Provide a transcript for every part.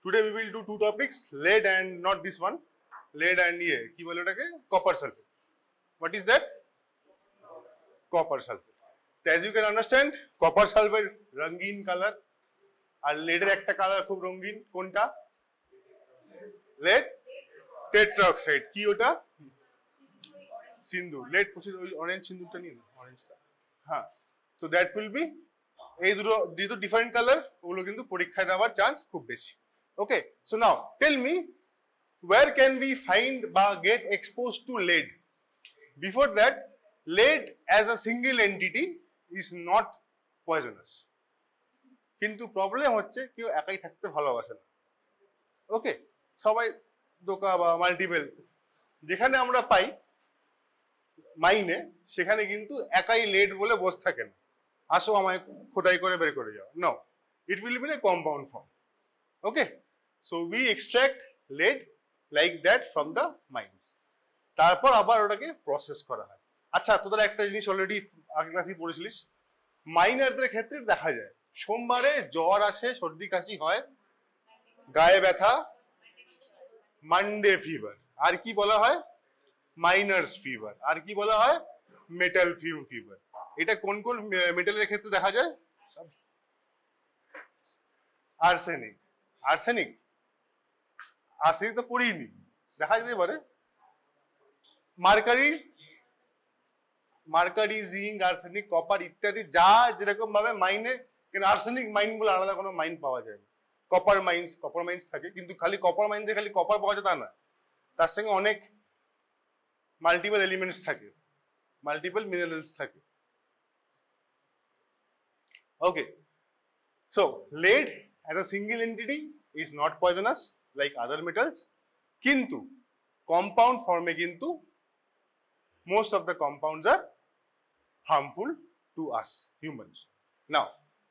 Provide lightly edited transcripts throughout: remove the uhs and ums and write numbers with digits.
Today we will do two topics, lead and not this one, lead and কি বলে ওটাকে copper sulfate. What is that? Copper sulfate. So as you can understand, copper sulfate রঙিন colour আর lead একটা colour খুব রঙিন কোনটা? lead tetroxide কি ওটা? সিন্দুর lead পুছে ওই অরেঞ্জ সিন্দুরটা নিন অরেঞ্জটা হ্যাঁ so that will be এই দুটো ডিফারেন্ট কালার ওগুলো কিন্তু পরীক্ষায় দেওয়ার চান্স খুব বেশি okay so now tell me where can we find বা get exposed to lead before that lead as a single entity is not poisonous কিন্তু প্রবলেম হচ্ছে কেউ একাই থাকতে ভালোবাসে না ওকে সবাই দোকা বা মাল্টিপল যেখানে আমরা পাই মাইনে সেখানে কিন্তু একাই lead বলে বসে থাকে না আসো আমায় খোদাই করে বের করে যাও no it will be a compound form okay so we extract lead like that from the mines তারপর আবার ওটাকে প্রসেস করা হয় আচ্ছা তোদের একটা জিনিস অলরেডি আগের ক্লাসে পড়েছিলিস মাইনারদের ক্ষেত্রে দেখা যায় সোমবারে জ্বর আসে সর্দি কাশি হয় গায়ে ব্যথা মানডে ফিভার আর কি বলা হয় মাইনার্স ফিভার আর কি বলা হয় মেটাল ফিউম ফিভার এটা কোন কোন মেটালের ক্ষেত্রে দেখা যায় আর্সেনিক আর্সেনিক আর্সেনিক তো পড়িনি দেখা যেতে পারে mercury mercury zinc arsenic copper ইত্যাদি যা যেরকম ভাবে মাইনে কিন্তু আর্সেনিক মাইন বলে আলাদা কোনো মাইন পাওয়া যায় না কপার মাইন্স থাকে কিন্তু খালি কপার মাইন্সে খালি কপার পাওয়া যায় তা না তার সঙ্গে অনেক মাল্টিপল এলিমেন্টস থাকে মাল্টিপল মিনারেলস থাকে okay so lead as a single entity is not poisonous like other metals kintu compound form e kintu most of the compounds are harmful to us humans now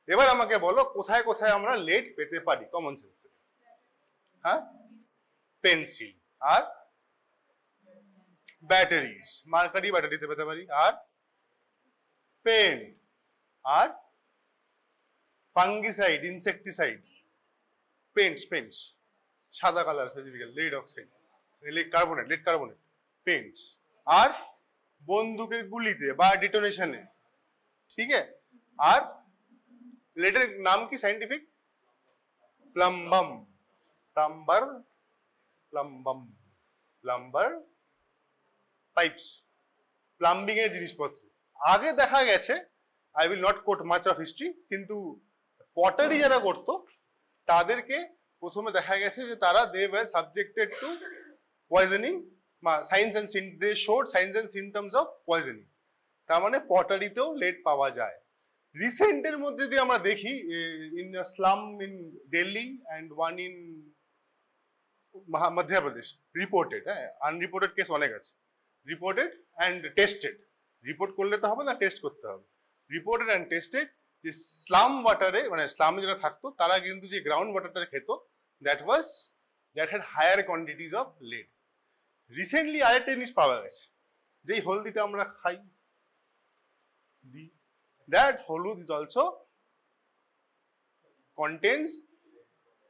এবার আমাকে বলো কোথায় কোথায় আমরা lead পেতে পারি common সেন্সে হ্যাঁ পেন্সিল আর ব্যাটারিজ মার্কারি ব্যাটারিতে পেতে পারি আর পেন আর ফাঙ্গিসাইড ইনসেক্টিসাইড পেন্টস সাদা colour specifically lead oxide lead carbonate paints আর বন্দুকের গুলিতে বা ডিটোনেশনে ঠিক আছে আর লেডের নাম কি সাইন্টিফিক প্লাম্বার পাইপস প্লাম্বিং এর জিনিসপত্র আগে দেখা গেছে I will not quote much of history কিন্তু পটারি যারা করতো তাদেরকে প্রথমে দেখা গেছে যে তারা they were subjected to poisoning signs and they showed signs and symptoms of poisoning তার মানে পটারিতেও lead পাওয়া যায় রিসেন্ট এর মধ্যে যদি আমরা দেখি in a slum in Delhi and one in Madhya Pradesh reported হ্যাঁ আনরিপোর্টেড কেস অনেক আছে রিপোর্টেড অ্যান্ড টেস্টেড রিপোর্ট করলে তো হবে না টেস্ট করতে হবে রিপোর্টেড অ্যান্ড টেস্টেড যে স্লাম ওয়াটারে মানে স্লামে যারা থাকতো তারা কিন্তু যে গ্রাউন্ড ওয়াটারটা খেত that had higher quantities of lead recently আরেকটা জিনিস পাওয়া গেছে যেই হলদিটা আমরা খাই দ্যাট হলুদ is also contains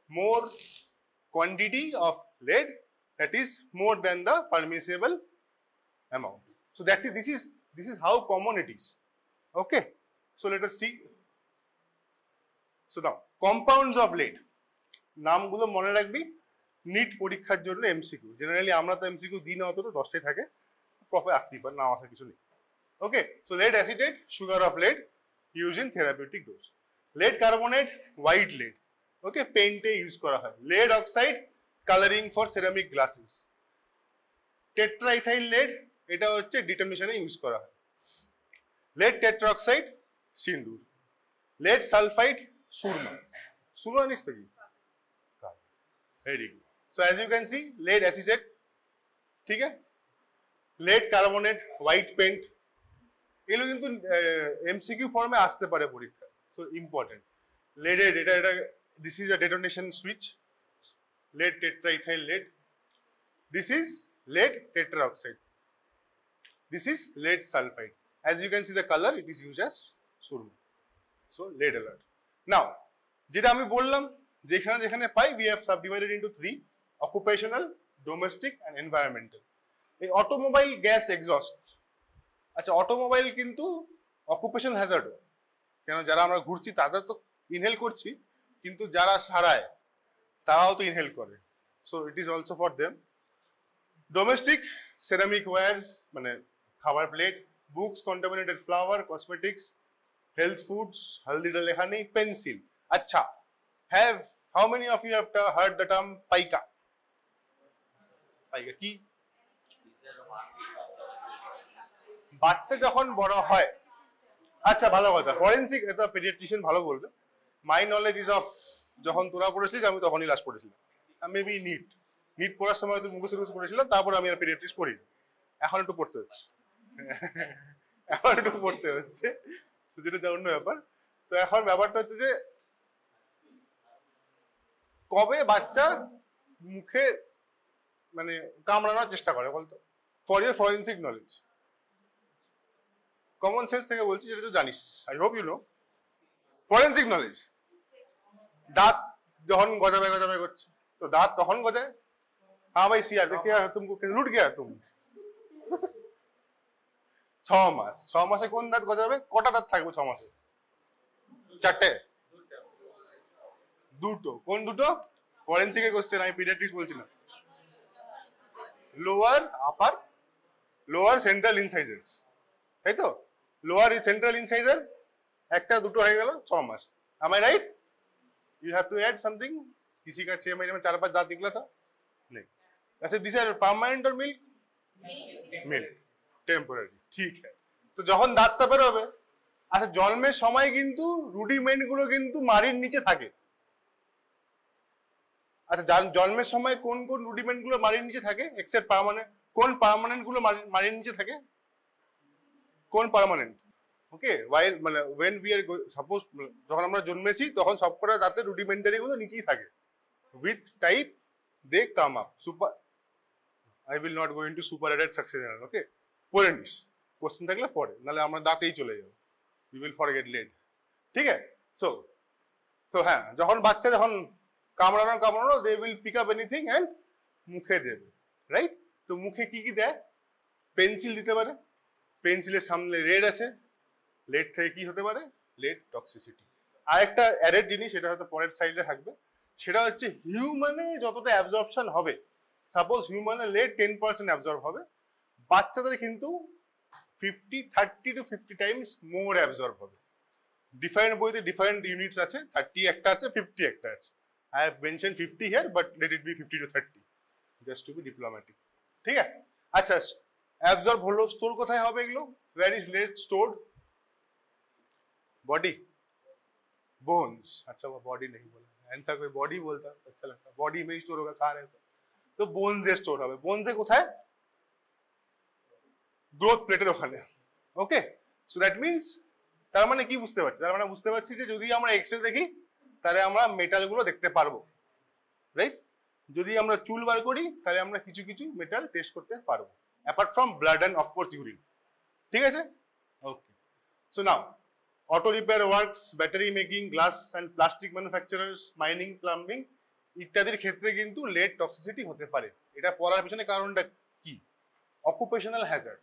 more quantity of lead that is more than the permissible amount so this is how common it is okay so let us see so now compounds of lead নামগুলো মনে রাখবি NEET পরীক্ষার জন্য MCQ generally আমরা তো MCQ দিই না অতটা 10টাই থাকে প্রফে আসতেই পারে না আসার কিছু নেই okay so lead acetate sugar of lead used in therapeutic dose lead carbonate white lead okay পেইন্টে use করা হয় lead oxide coloring for ceramic glasses tetraethyl lead এটা হচ্ছে ডিটারমিনেশনে ইউজ করা হয় lead tetroxide সিন্দুর lead sulfide সুরমা নিশ্চয় কি very good so as you can see lead acetate ঠিক আছে lead carbonate white paint এগুলো কিন্তু এমসিকিউ ফর্মে আসতে পারে পরীক্ষায় সো ইম্পর্টেন্ট lead এটা this is a detonation switch lead tetraethyl lead this is lead tetroxide this is lead sulfide as you can see the color it is used as surma so lead alert now যেটা আমি বললাম যেখানে যেখানে পাই we have subdivided into 3: occupational, domestic and environmental. এই automobile gas exhaust, আচ্ছা automobile কিন্তু occupation Hazard, কেন যারা আমরা ঘুরছি তারা তো ইনহেল করছি, কিন্তু যারা সারায় তারাও তো ইনহেল করে, so it is also for them. Domestic, ceramic ware মানে খাবার plate, books, contaminated flour, cosmetics, health foods, হলদিটা লেখা নেই, পেন্সিল। আচ্ছা, have how many of you have heard the term pica? Pica কি? বাচ্চা যখন বড় হয়, আচ্ছা ভালো কথা, ফরেন্সিক এটা পেডিয়াট্রিশিয়ান ভালো বলবে। মাই নলেজ ইজ অফ যখন তোরা পড়েছিস আমি তখনই লাস্ট পড়েছিলাম, মেবি নিট পড়ার সময় তো মুখস্থ করেছিলাম, তারপর আমি আর পেডিয়াট্রিক্স পড়িনি, এখন একটু পড়তে হচ্ছে এখন একটু পড়তে হচ্ছে, যেটা যা অন্য ব্যাপার। তো এখন ব্যাপারটা হচ্ছে যে কবে বাচ্চা মুখে মানে কামড়ানোর চেষ্টা করে বলতো, for your forensic knowledge, common sense থেকে বলছি, যেটা তো জানিস, I hope you know. Forensic knowledge, দাঁত যখন গজাবে গজাবে করছে, তো দাঁত তখন গজায়। হ্যাঁ ভাই সিয়া क्या तुमको लूट गया तुम 6 মাস, 6 মাসে কোন দাঁত গজাবে? কটা দাঁত থাকবে 6 মাসে? 4টে, দুটো। কোন দুটো? ফরেন্সিকের কোশ্চেন, আমি পিডিয়াট্রিক্স বলছিলাম। লোয়ার, আপার, লোয়ার সেন্ট্রাল ইনসাইজার্স, তাই তো? লোয়ার সেন্ট্রাল ইনসাইজার একটা দুটো হয়ে গেল 6 মাস। am I right? you have to add something, किसी का 6 महीने में 4-5 दांत निकला था नहीं। अच्छा, दिस आर परमानेंट और मिल्क? मिल्क टेम्पोरारी, ठीक है। তো যখন দাঁতটা বের হবে, আচ্ছা জন্মের সময় কিন্তু রুডিমেন্ট গুলো কিন্তু মাড়ির নিচে থাকে। আচ্ছা জন্মের সময় কোন কোন রুডিমেন্ট গুলো মাড়ির নিচে থাকে এক্সেপ্ট পার্মানেন্ট? কোন পার্মানেন্ট গুলো মাড়ির নিচে থাকে? কোন পার্মানেন্ট? ওকে, ওয়াইল মানে when we are সাপোজ যখন আমরা জন্মেছি তখন সবকটা দাঁতে রুডিমেন্টারি গুলো নিচেই থাকে। with type they come up super, I will not go into super added succession, okay? পড়ে নিস, কোশ্চেন থাকলে পড়ে, নাহলে আমরা দাঁতেই চলে যাবো, we will forget late, ঠিক আছে? তো হ্যাঁ, যখন বাচ্চা যখন কামড়ানো they will pick up anything and মুখে দেবে, রাইট? তো মুখে কি কি দেয়? পেন্সিল দিতে পারে, পেন্সিলের সামনে রেড আছে, লেড থেকে কি হতে পারে? Lead toxicity. আর একটা অ্যাডেড জিনিস, এটা হয়তো পরের সাইডে থাকবে, সেটা হচ্ছে হিউম্যানে যতটা অ্যাবজর্পশন হবে, সাপোজ হিউম্যানে লেড 10% অ্যাবজর্ব হবে, বাচ্চাদের কিন্তু 30 to 50 টাইমস মোর অ্যাবজর্ব হবে। ডিফারেন্ট বইতে ডিফারেন্ট ইউনিটস আছে, 30 একটা আছে, 50 একটা আছে। I have mentioned 50 here, but let it be 50 to 30, just to be diplomatic, ঠিক আছে? আচ্ছা, অ্যাবজর্ব হলো, স্টোর কোথায় হবে এগুলো? where is lead stored? Body, bones. अच्छा वो बॉडी नहीं बोला, आंसर कोई बॉडी बोलता अच्छा लगता, बॉडी में स्टोर होगा, खा रहे तो बोन्स এ স্টোর হবে। बोन्स এ কোথায়? গ্রোথ প্লেটের ওখানে, ওকে? সো দ্যাট মিন্স, তার মানে কি বুঝতে পারছি? তার মানে বুঝতে পারছি যে যদি আমরা এক্সরে দেখি তাহলে আমরা মেটাল গুলো দেখতে পারবো, রাইট? যদি আমরা চুল বার করি তাহলে আমরা কিছু কিছু মেটাল টেস্ট করতে পারবো, apart from blood and of course urine, ঠিক আছে? Okay, so now auto repair works, battery making, glass and plastic manufacturers, mining, plumbing ইত্যাদির ক্ষেত্রে কিন্তু লেড টক্সিসিটি হতে পারে। এটা পড়ার পিছনে কারণটা কি? Occupational hazard.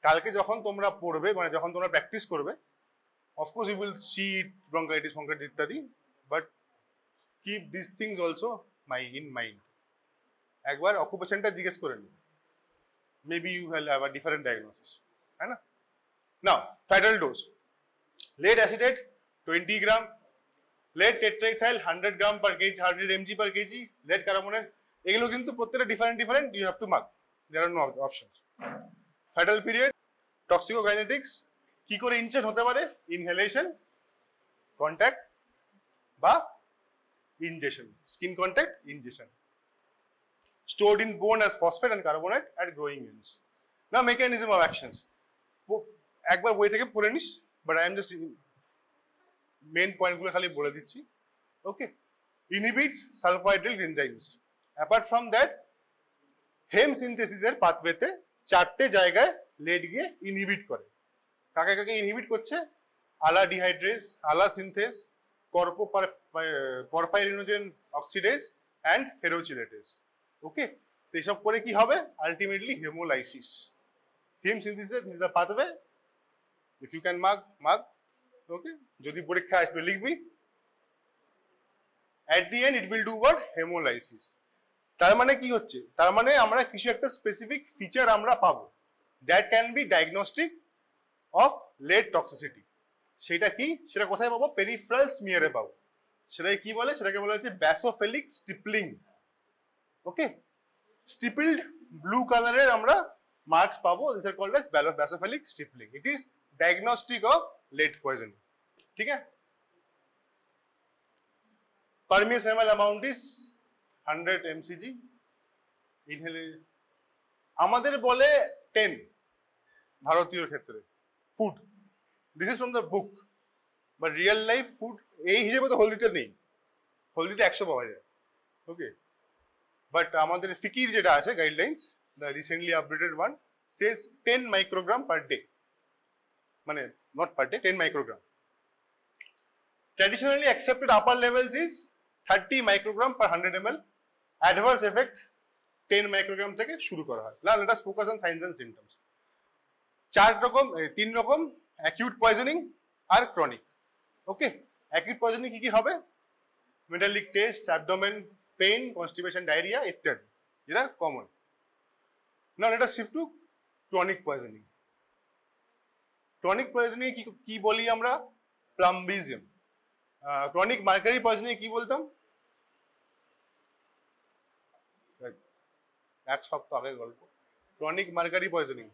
কালকে যখন তোমরা পড়বে, মানে যখন তোমরা প্র্যাকটিস করবে, of course you will see bronchitis ইত্যাদি, but keep this things also in mind. একবার অকুপেশনটা জিজ্ঞেস করে নিন, maybe you will have a different diagnosis, হ্যাঁ না? Now fatal dose, lead acetate 20 gram, lead tetraethyl 100 gram per kg, 100 mg per kg, lead carbonate, এগুলো কিন্তু প্রত্যেকটা different, you have to mark, there are no options. fatal period, toxicokinetics, কি করে inject হতে পারে? Inhalation, contact বা injection, skin contact, injection, stored in bone as phosphate and carbonate at growing ends. Now mechanism of actions, একবার বই থেকে পড়ে নিস, but I am just main point গুলো খালি বলে দিচ্ছি, okay? Inhibits sulfhydryl enzymes. Apart from that, হেম সিনথেসিসের পাথওয়েতে 4টে জায়গায় লেড গিয়ে ইনহিবিট করে। কাকে কাকে ইনহিবিট করছে? আলা ডিহাইড্রেজ, আলা synthase, porphyrinogen oxidase and ferrochelatase. Okay, তো এসব করে কি হবে? Ultimately hemolysis. Heme synthesis is the pathway. If you can mark. Okay, যদি পরীক্ষা আসবে লিখবি। At the end it will do what? Hemolysis. তার মানে কি হচ্ছে? তার মানে আমরা কিছু একটা স্পেসিফিক ফিচার আমরা পাবো। That can be diagnostic of lead toxicity. সেটা কি? সেটা কোথায় পাবো? পেরিফেরাল স্মিয়ারে পাবো। সেটাকে কি বলে? সেটাকে বলা হচ্ছে বাসোফিলিক স্টিপলিং। ওকে, স্টিপলড ব্লু কালারের আমরা মার্কস পাবো। This are called as basophilic stippling. It is diagnostic of lead poisoning. ঠিক আছে? Permissible amount is 100 mcg. ইনহেলে আমাদের বলে 10 ভারতীয় ক্ষেত্রে food. This is from the book, but real life food এই হিসেবে তো হলদিতে নেই। হলদিতে 100 পাওয়া যায়। ওকে, বাট আমাদের ফিকির যেটা আছে guidelines, the recently updated one Sage 10 microgram per day, মানে not per day, 10 microgram. Traditionally accepted upper levels is 30 microgram per 100 ml. Adverse effect 10 microgram থেকে শুরু করা হয়। Now let us focus on signs and symptoms. তিন রকম acute poisoning আর chronic. Okay, acute poisoning কি হবে? Metallic taste, abdomen pain, constipation, diarrhea ইত্যাদি, যেটা common. Now let us shift to chronic poisoning. Chronic poisoning কি বলি আমরা? প্লাম্বিজম। ক্রনিক মার্কারি পয়জনিং কি বলতাম? এক সপ্তাহ আগে গল্প। Chronic mercury poisoning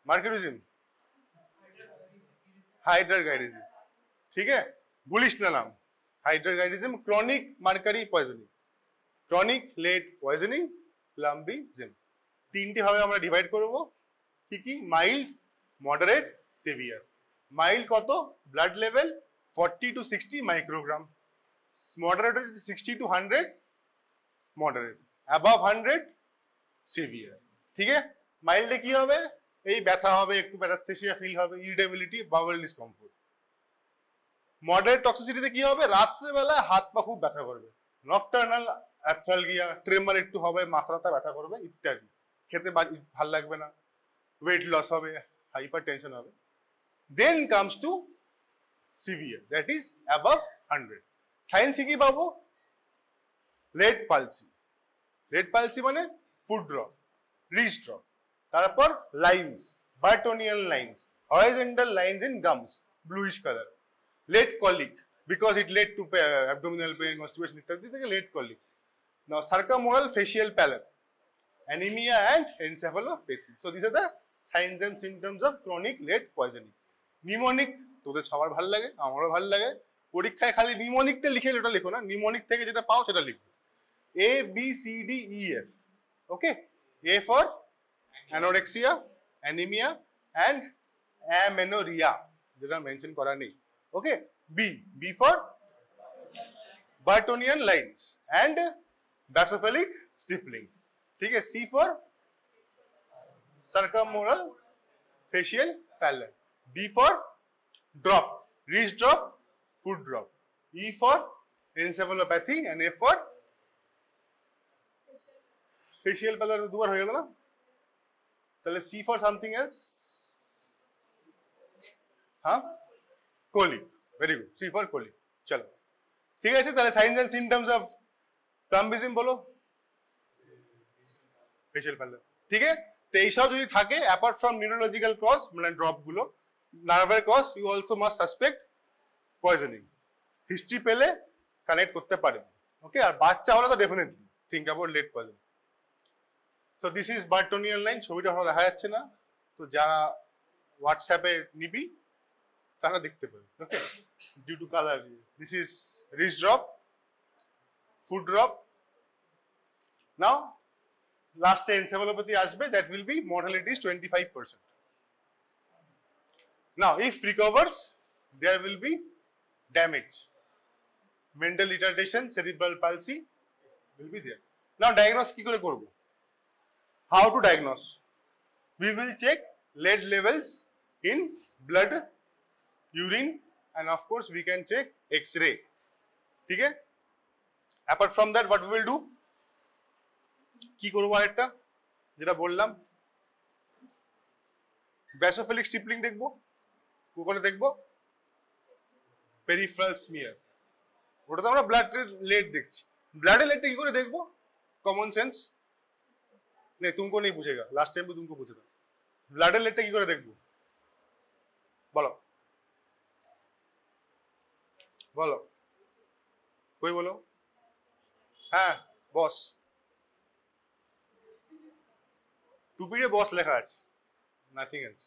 mercurialism, hydrargyrism. ঠিক আছে, বলিস না নাম। Hydrargyrism, chronic mercury poisoning, chronic lead poisoning, plumbism. তিনটি ভাবে আমরা ডিভাইড করবো। কি? Mild, moderate, severe. মাইল্ড কত? Blood level 40 to 60 microgram. Moderate হচ্ছে 60 to 100 মডারেট, অ্যাবাভ 100 সিভিয়ার। ঠিক আছে, মাইল্ডে কি হবে? এই ব্যথা হবে, একটু প্যারাস্থেসিয়া ফিল হবে, ইরিটেবিলিটি, বাউল ডিসকমফোর্ট। মডারেট টক্সিসিটিতে কি হবে? রাত্রেবেলায় হাত পা খুব ব্যথা করবে, নকটার্নাল অ্যাথ্রালগিয়া, ট্রেমার একটু হবে, মাথাটা ব্যথা করবে ইত্যাদি। খেতে ভাল লাগবে না, weight loss হবে, hypertension হবে। Then comes to severe, that is above 100. Signs কি পাবো? lead palsy. lead palsy মানে foot drop, wrist drop, তারপর lines, Bartonian lines, horizontal lines in gums, bluish color. lead colic, because it led to abdominal pain, constipation ইত্যাদি থেকে lead colic. Now circumoral facial pallor, anemia and encephalopathy. So these are the signs and symptoms of chronic lead poisoning. Pneumonic তোদের সবার ভালো লাগে, আমারও ভালো লাগে। পরীক্ষায় খালি নিউমোনিকটা লিখে ওটা লিখো না, নিউমোনিক থেকে যেটা পাও সেটা লিখো। A B C D E F. Okay, A for anorexia, anemia and amenorrhea, যেটা মেনশন করা নেই। ওকে, B for Bartonian lines and basophilic stippling. ठीक है, C for circumoral facial pallor, D for drop, wrist drop, foot drop, E for encephalopathy and F for facial pallor। দুবার হয়ে গেল না? তাহলে C for something else? হ্যাঁ, colic। very good, C for colic। চলো ঠিক আছে, তাহলে signs and symptoms of প্লাম্বিজম বলো। facial pallor, ঠিক আছে। তো এইসব যদি থাকে, অ্যাপার্ট ফ্রম নিউরোলজিক্যাল কজ মানে ড্রপ গুলো, নার্ভের cause, you also must suspect poisoning. History পেলে কানেক্ট করতে পারে। ওকে, আর বাচ্চা হলে তো definitely think about lead poisoning। তো দিস ইজ বার্টনিয়ান লাইন, ছবিটা ভালো দেখা যাচ্ছে না, তো যারা হোয়াটসঅ্যাপে নিবি তারা দেখতে পাবে। Okay, due to colour, this is wrist drop, foot drop। Now লাস্টে encephalopathy আসবে, that will be mortality is 25%. Now if recovers, there will be damage, mental retardation, cerebral palsy will be there. Now diagnose কি করে করব? How to diagnose? We will check lead levels in blood, urine and of course we can check X-ray. ठीक है? Apart from that, what we will do? কি করবো আরেকটা যেটা বললাম ব্যাসোফিলিক স্টিপলিং দেখবো কোকলে দেখবো পেরিফেরাল স্মিয়ার ওটা তো আমরা ব্লাডের লেড দেখছি ব্লাডের লেডটা কি করে দেখবো কমন সেন্স नहीं तुमको नहीं पूछेगा लास्ट टाइम भी तुमको पूछा था ब्लड लेटটা কি করে দেখবো বলো বলো কই বলো হ্যাঁ বস টুপিতে বস লেখা আছে নাথিং এলস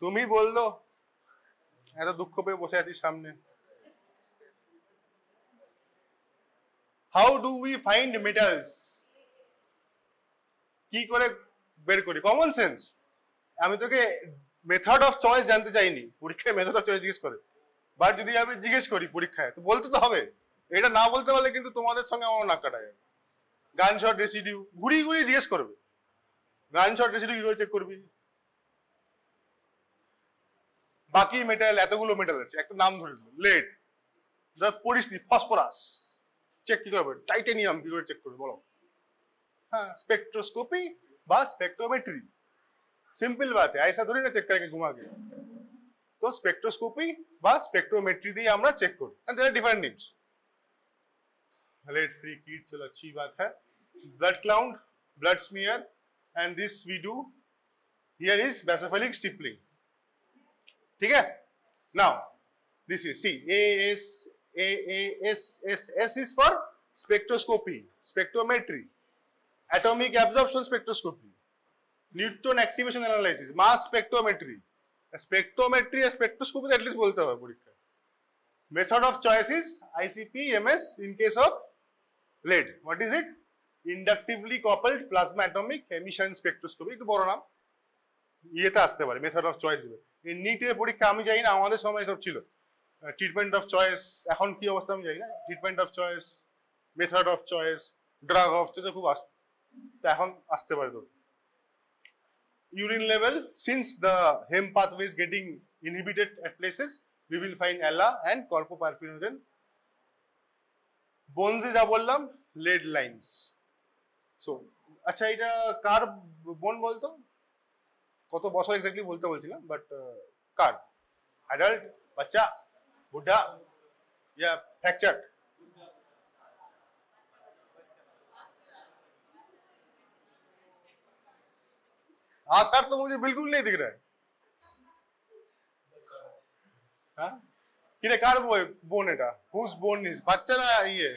তুমি বললো এত দুঃখ পেয়ে বসে আছিস সামনে how do we find metals কি করে বের করি কমন সেন্স আমি তোকে মেথড অফ চয়েস জানতে চাইনি পরীক্ষায় মেথড অফ চয়েস জিজ্ঞেস করে বাট যদি আমি জিজ্ঞেস করি পরীক্ষায় তো বলতে তো হবে এটা না বলতে পারলে কিন্তু তোমাদের সঙ্গে আমার নাক কাটা যাবে গান শট রেসিডিউ ঘুরি ঘুরি জিজ্ঞেস করবে গান শট রেসিডিউ কি করে চেক করবি বাকি মেটাল এতগুলো মেটাল আছে একটা নাম ধরে দিল লেড ধর পড়িসনি ফসফরাস চেক কি করবে টাইটেনিয়াম কি করে চেক করবে বলো हाँ स्पेक्ट्रोस्कोपी বা स्पेक्ट्रोमेट्री सिंपल बात है ऐसा थोड़ी ना चेक करके घुमा के तो स्पेक्ट्रोस्कोपी বা स्पेक्ट्रोमेट्री দিয়ে আমরা চেক করি and there are different names lead free kit चलो अच्छी बात है blood count blood smear and this we do here is basophilic stippling ठीक है now this is see S is for spectroscopy spectrometry atomic absorption spectroscopy neutron activation analysis mass spectrometry spectrometry and spectroscopy at least बोलते हैं परीक्षा method of choice is ICP MS in case of lead what is it inductively coupled plasma atomic emission spectroscopy একটু বড় নাম ইয়েটা আসতে পারে method of choice দিবে এই নিটের পরীক্ষা আমি জানি না আমাদের সময় সব ছিল ট্রিটমেন্ট অফ চয়েস এখন কি অবস্থা আমি জানি না treatment of choice method of choice drug of choice খুব আসতো এখন আসতে পারে তো urine level since the hem pathway is getting inhibited at places we will find ALA and corpopyrifenogen bones যা বললাম lead lines so আচ্ছা এটা কার বোন বলতো কত বছর এক্স্যাক্টলি বলতে বলছিলাম বাট কার অ্যাডাল্ট বাচ্চা বুঢ়া या फ्रैक्चर आसार तो मुझे बिल्कुल नहीं दिख रहा है हाँ किरे कार बोन এটা whose bone is বাচ্চা না ये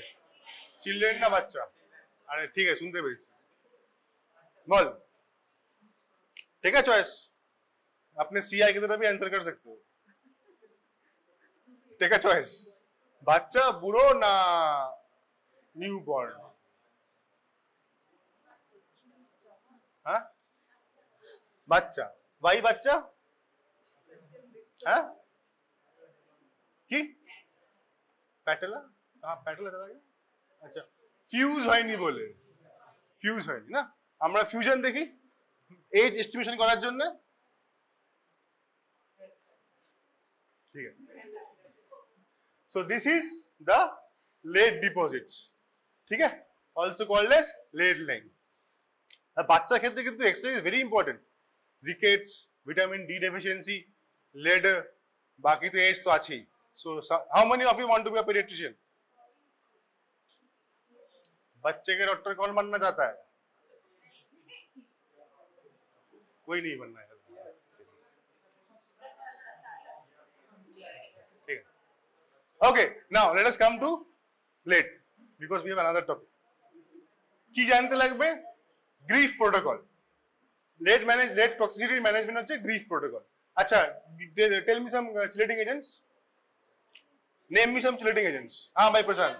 चिल्ड्रेन ना बच्चा अरे ठीक है सुनते पेरेছি बोल ठीक है चॉइस अपने सीआई की तरह भी आंसर कर सकते हो ठीक है चॉइस बच्चा बुढ़ो ना न्यू बॉर्न हाँ বাচ্চা ভাই বাচ্চা হ্যাঁ কি প্যাটেলা হ্যাঁ প্যাটেলা চলা গেল আচ্ছা ফিউজ হয়নি বলে ফিউজ হয়নি না আমরা ফিউশন দেখি এজ এস্টিমেশন করার জন্য ঠিক আছে so this is the lead deposits ঠিক আছে also called as lead line আর বাচ্চার ক্ষেত্রে কিন্তু x-ray is very important rickets vitamin D deficiency lead बाकी तो एज तो अच्छी so how many of you want to be a pediatrician बच्चे के डॉक्टर कौन बनना चाहता है कोई नहीं बनना है ठीक है okay now let us come to lead because we have another topic কি জানতে লাগবে grief protocol lead toxicity management হচ্ছে grief protocol আচ্ছা tell me some chelating agents name me some chelating agents हाँ भाई प्रशांत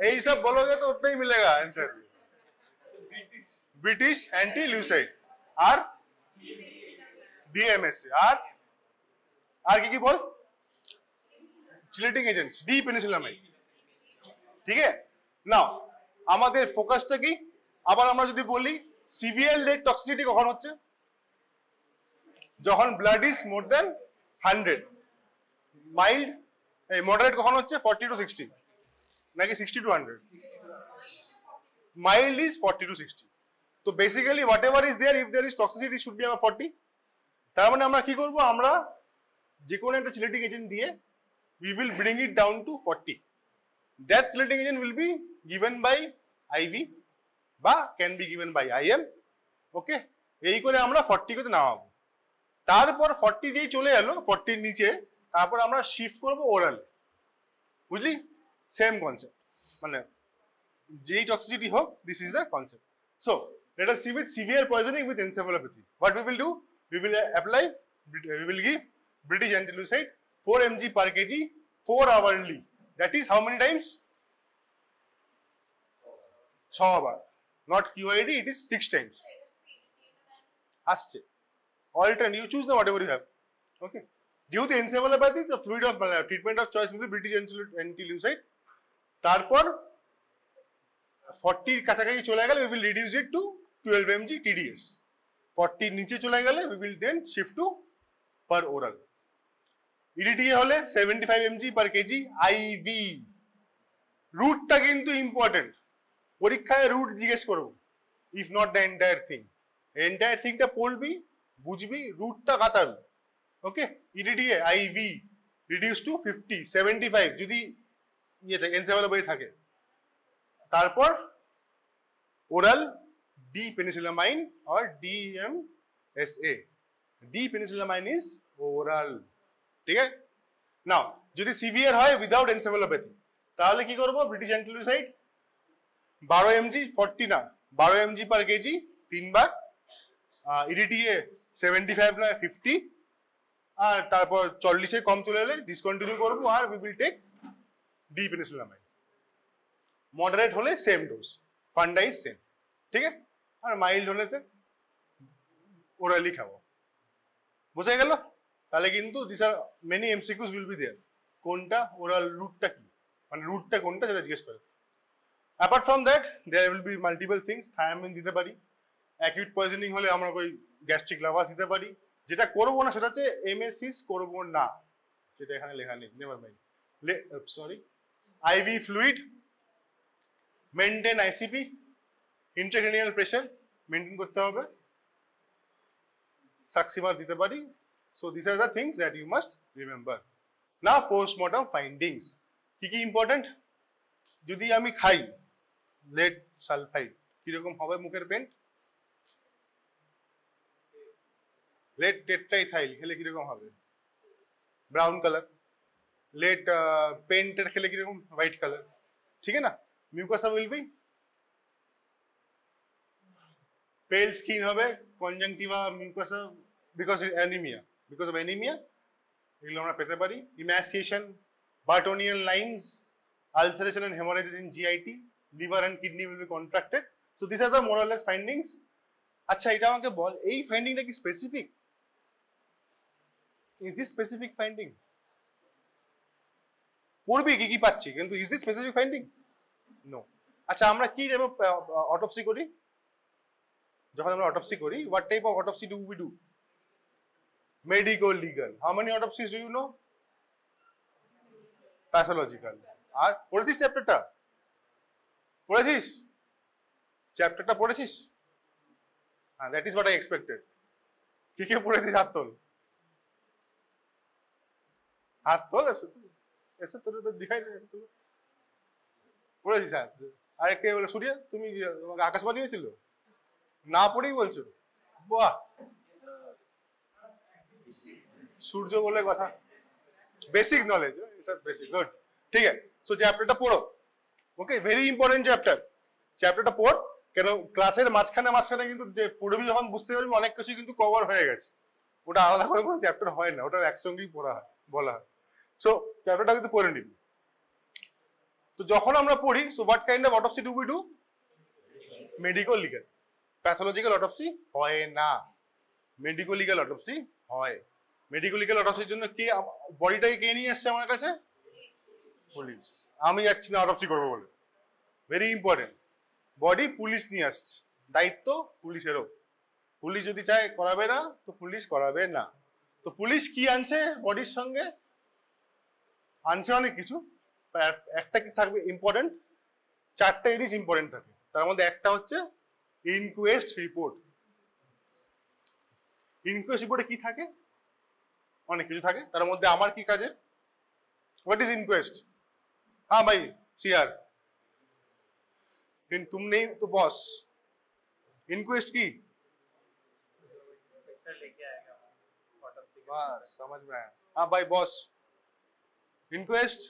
यही सब बोलोगे तो उतना ही मिलेगा answer British anti lewisite or DMS or की बोल chelating agents D penicillamide ठीक है নাও আমাদের ফোকাসটা কি আবার আমরা যদি বলি সিভিয়ার lead toxicity কখন হচ্ছে যখন blood is more than 100, mild এই মডারেট কখন হচ্ছে 40 to 60 নাকি 60 to 100, mild is 40 to 60. তো basically whatever is there, if there is toxicity should be আমার 40. তার মানে আমরা কি করব, আমরা যে কোনো একটা চিলেটিং এজেন্ট দিয়ে we will bring it down to 40. That chelating agent will be given by IV বা can be given by IM. ওকে, এই করে আমরা 40 কে নামাবো। তারপর 40 যেই চলে এলো 40 এর নিচে, তারপর আমরা শিফট করব ওরাল। বুঝলি, সেম কনসেপ্ট, মানে যেই টক্সিসিটি হোক, this is the concept. So let us see with severe poisoning with encephalopathy. What we will do, we will apply, we will give British antilucide 4 mg per kg 4 hourly. That is how many times? 6 bar, not QID, it is 6 times. আসছে alternate, you choose the whatever you have. Okay, due to encephalopathy the fluid of treatment of choice will be British antilucide. তারপর 40 কাছাকাছি চলে গেলে we will reduce it to 12 mg TDS. 40 নিচে চলে গেলে we will then shift to per oral. EDTA হলে 75 mg per kg IV. রুটটা কিন্তু ইম্পর্টেন্ট, পরীক্ষায় রুট জিজ্ঞেস করব, if not the entire thing. Entire থিংটা পড়বি, বুঝবি, রুটটা কাটাবি। Okay, EDTA IV reduce to 50, 75 যদি ইয়েটা এনসেফালোপ্যাথি থাকে। তারপর oral D penicillamine or DMSA. D penicillamine is oral, ঠিক আছে। নাও যদি সিভিয়ার হয় উইদাউট এনসেফালোপ্যাথি, তাহলে কি করব, ব্রিটিশ অ্যান্টিলুসাইড 12 mg 40 না 12 mg per kg 3 বার, EDTA 75 না 50, আর তারপর 40 এর কম চলে এলে ডিসকন্টিনিউ করব, আর we will take D penicillamine. Moderate হলে সেম ডোজ, ফান্ডা ইজ সেম, ঠিক আছে, আর মাইল্ড হলে ওরালি খাবো। বুঝা গেল? তাহলে কিন্তু this are many MCQs will be there, কোনটা ওরাল রুটটা কি, মানে রুটটা কোনটা সেটা জিজ্ঞেস করে। Apart from that there will be multiple things. Thiamine দিতে পারি, অ্যাকিউট পয়জনিং হলে আমরা ওই গ্যাস্ট্রিক লাভাস দিতে পারি। যেটা করবো না সেটা হচ্ছে এমএসিস করবো না, সেটা এখানে লেখা নেই, never mind. Sorry, IV fluid, maintain ICP, intracranial pressure maintain করতে হবে, সাকসিমার দিতে পারি। So these are the things that you must remember. Now postmortem findings. কি কি ইম্পর্টেন্ট, যদি আমি খাই লেড সালফাইড কিরকম হবে মুখের পেন্ট, লেড টেট্রাইথাইল খেলে কিরকম হবে, ব্রাউন কালার। লেড পেন্টের খেলে কিরকম, হোয়াইট কালার, ঠিক আছে না। Mucosa will be pale skin হবে, conjunctiva mucosa because anaemia, because of anemia এগুলো আমরা পেতে পারি। Emaciation, Burtonian lines, ulceration and hemorrhages in GIT, liver and kidney will be contracted. So these are the more or less findings. আচ্ছা এটা আমাকে বল, এই ফাইন্ডিংটা কি specific? Is this specific finding? পড়বি কি কি পাচ্ছি, কিন্তু is this specific finding? No. আচ্ছা আমরা কি অটোপসি করি, যখন আমরা অটোপসি করি, what type of autopsy do we do? Medical legal. How many autopsies do you know? Pathological. আর পড়েছিস চ্যাপ্টারটা, পড়েছিস চ্যাপ্টারটা পড়েছিস? হ্যাঁ, that is what I expected. কি কি পড়েছিস? হাত তোল, হাত তোল, এসে তোর তো দেখাই পড়েছিস। হ্যাঁ, আর কে বলে সূর্য, তুমি আকাশবাণী হয়েছিল না পড়েই বলছো, বাহ, সূর্য বলে কথা, বেসিক নলেজ, বেসিক, গুড, ঠিক আছে। সো চ্যাপ্টারটা পড়ো, ওকে, ভেরি ইম্পর্টেন্ট চ্যাপ্টার। চ্যাপ্টারটা পড়, কেন ক্লাসের মাঝখানে কিন্তু পড়বি যখন বুঝতে পারবি অনেক কিছু কিন্তু কভার হয়ে গেছে, ওটা আলাদা করে কোনো চ্যাপ্টার হয় না, ওটা একসঙ্গেই পড়া হয়, বলা হয়। সো চ্যাপ্টারটা কিন্তু পড়ে নিবি। তো যখন আমরা পড়ি, so what kind of autopsy do we do? Medico legal. Pathological autopsy হয় না, মেডিকো লিগ্যাল অটোপসি হয়। মেডিকো লিগ্যাল অটোপসির জন্য কে বডিটাকে কে নিয়ে আসছে আমার কাছে? পুলিশ। আমি যাচ্ছি না অটোপসি করবো বলে, ভেরি ইম্পর্টেন্ট। বডি পুলিশ নিয়ে আসছে, দায়িত্ব পুলিশেরও। পুলিশ যদি চায় করাবে না, তো পুলিশ করাবে না। তো পুলিশ কি আনছে বডির সঙ্গে? আনছে অনেক কিছু, একটা কি থাকবে ইম্পর্টেন্ট, 4টা জিনিস ইম্পর্টেন্ট থাকে। তার মধ্যে একটা হচ্ছে ইনকোয়েস্ট রিপোর্ট। ইনকোয়েস্ট রিপোর্টে কি থাকে? অনেক কিছু থাকে। তার মধ্যে আমার কি কাজে? What is inquest? हाँ भाई सीआर, तुम नहीं तो बॉस। इनक्वेस्ट की बस समझ में आया। हाँ भाई बॉस, इनक्वेस्ट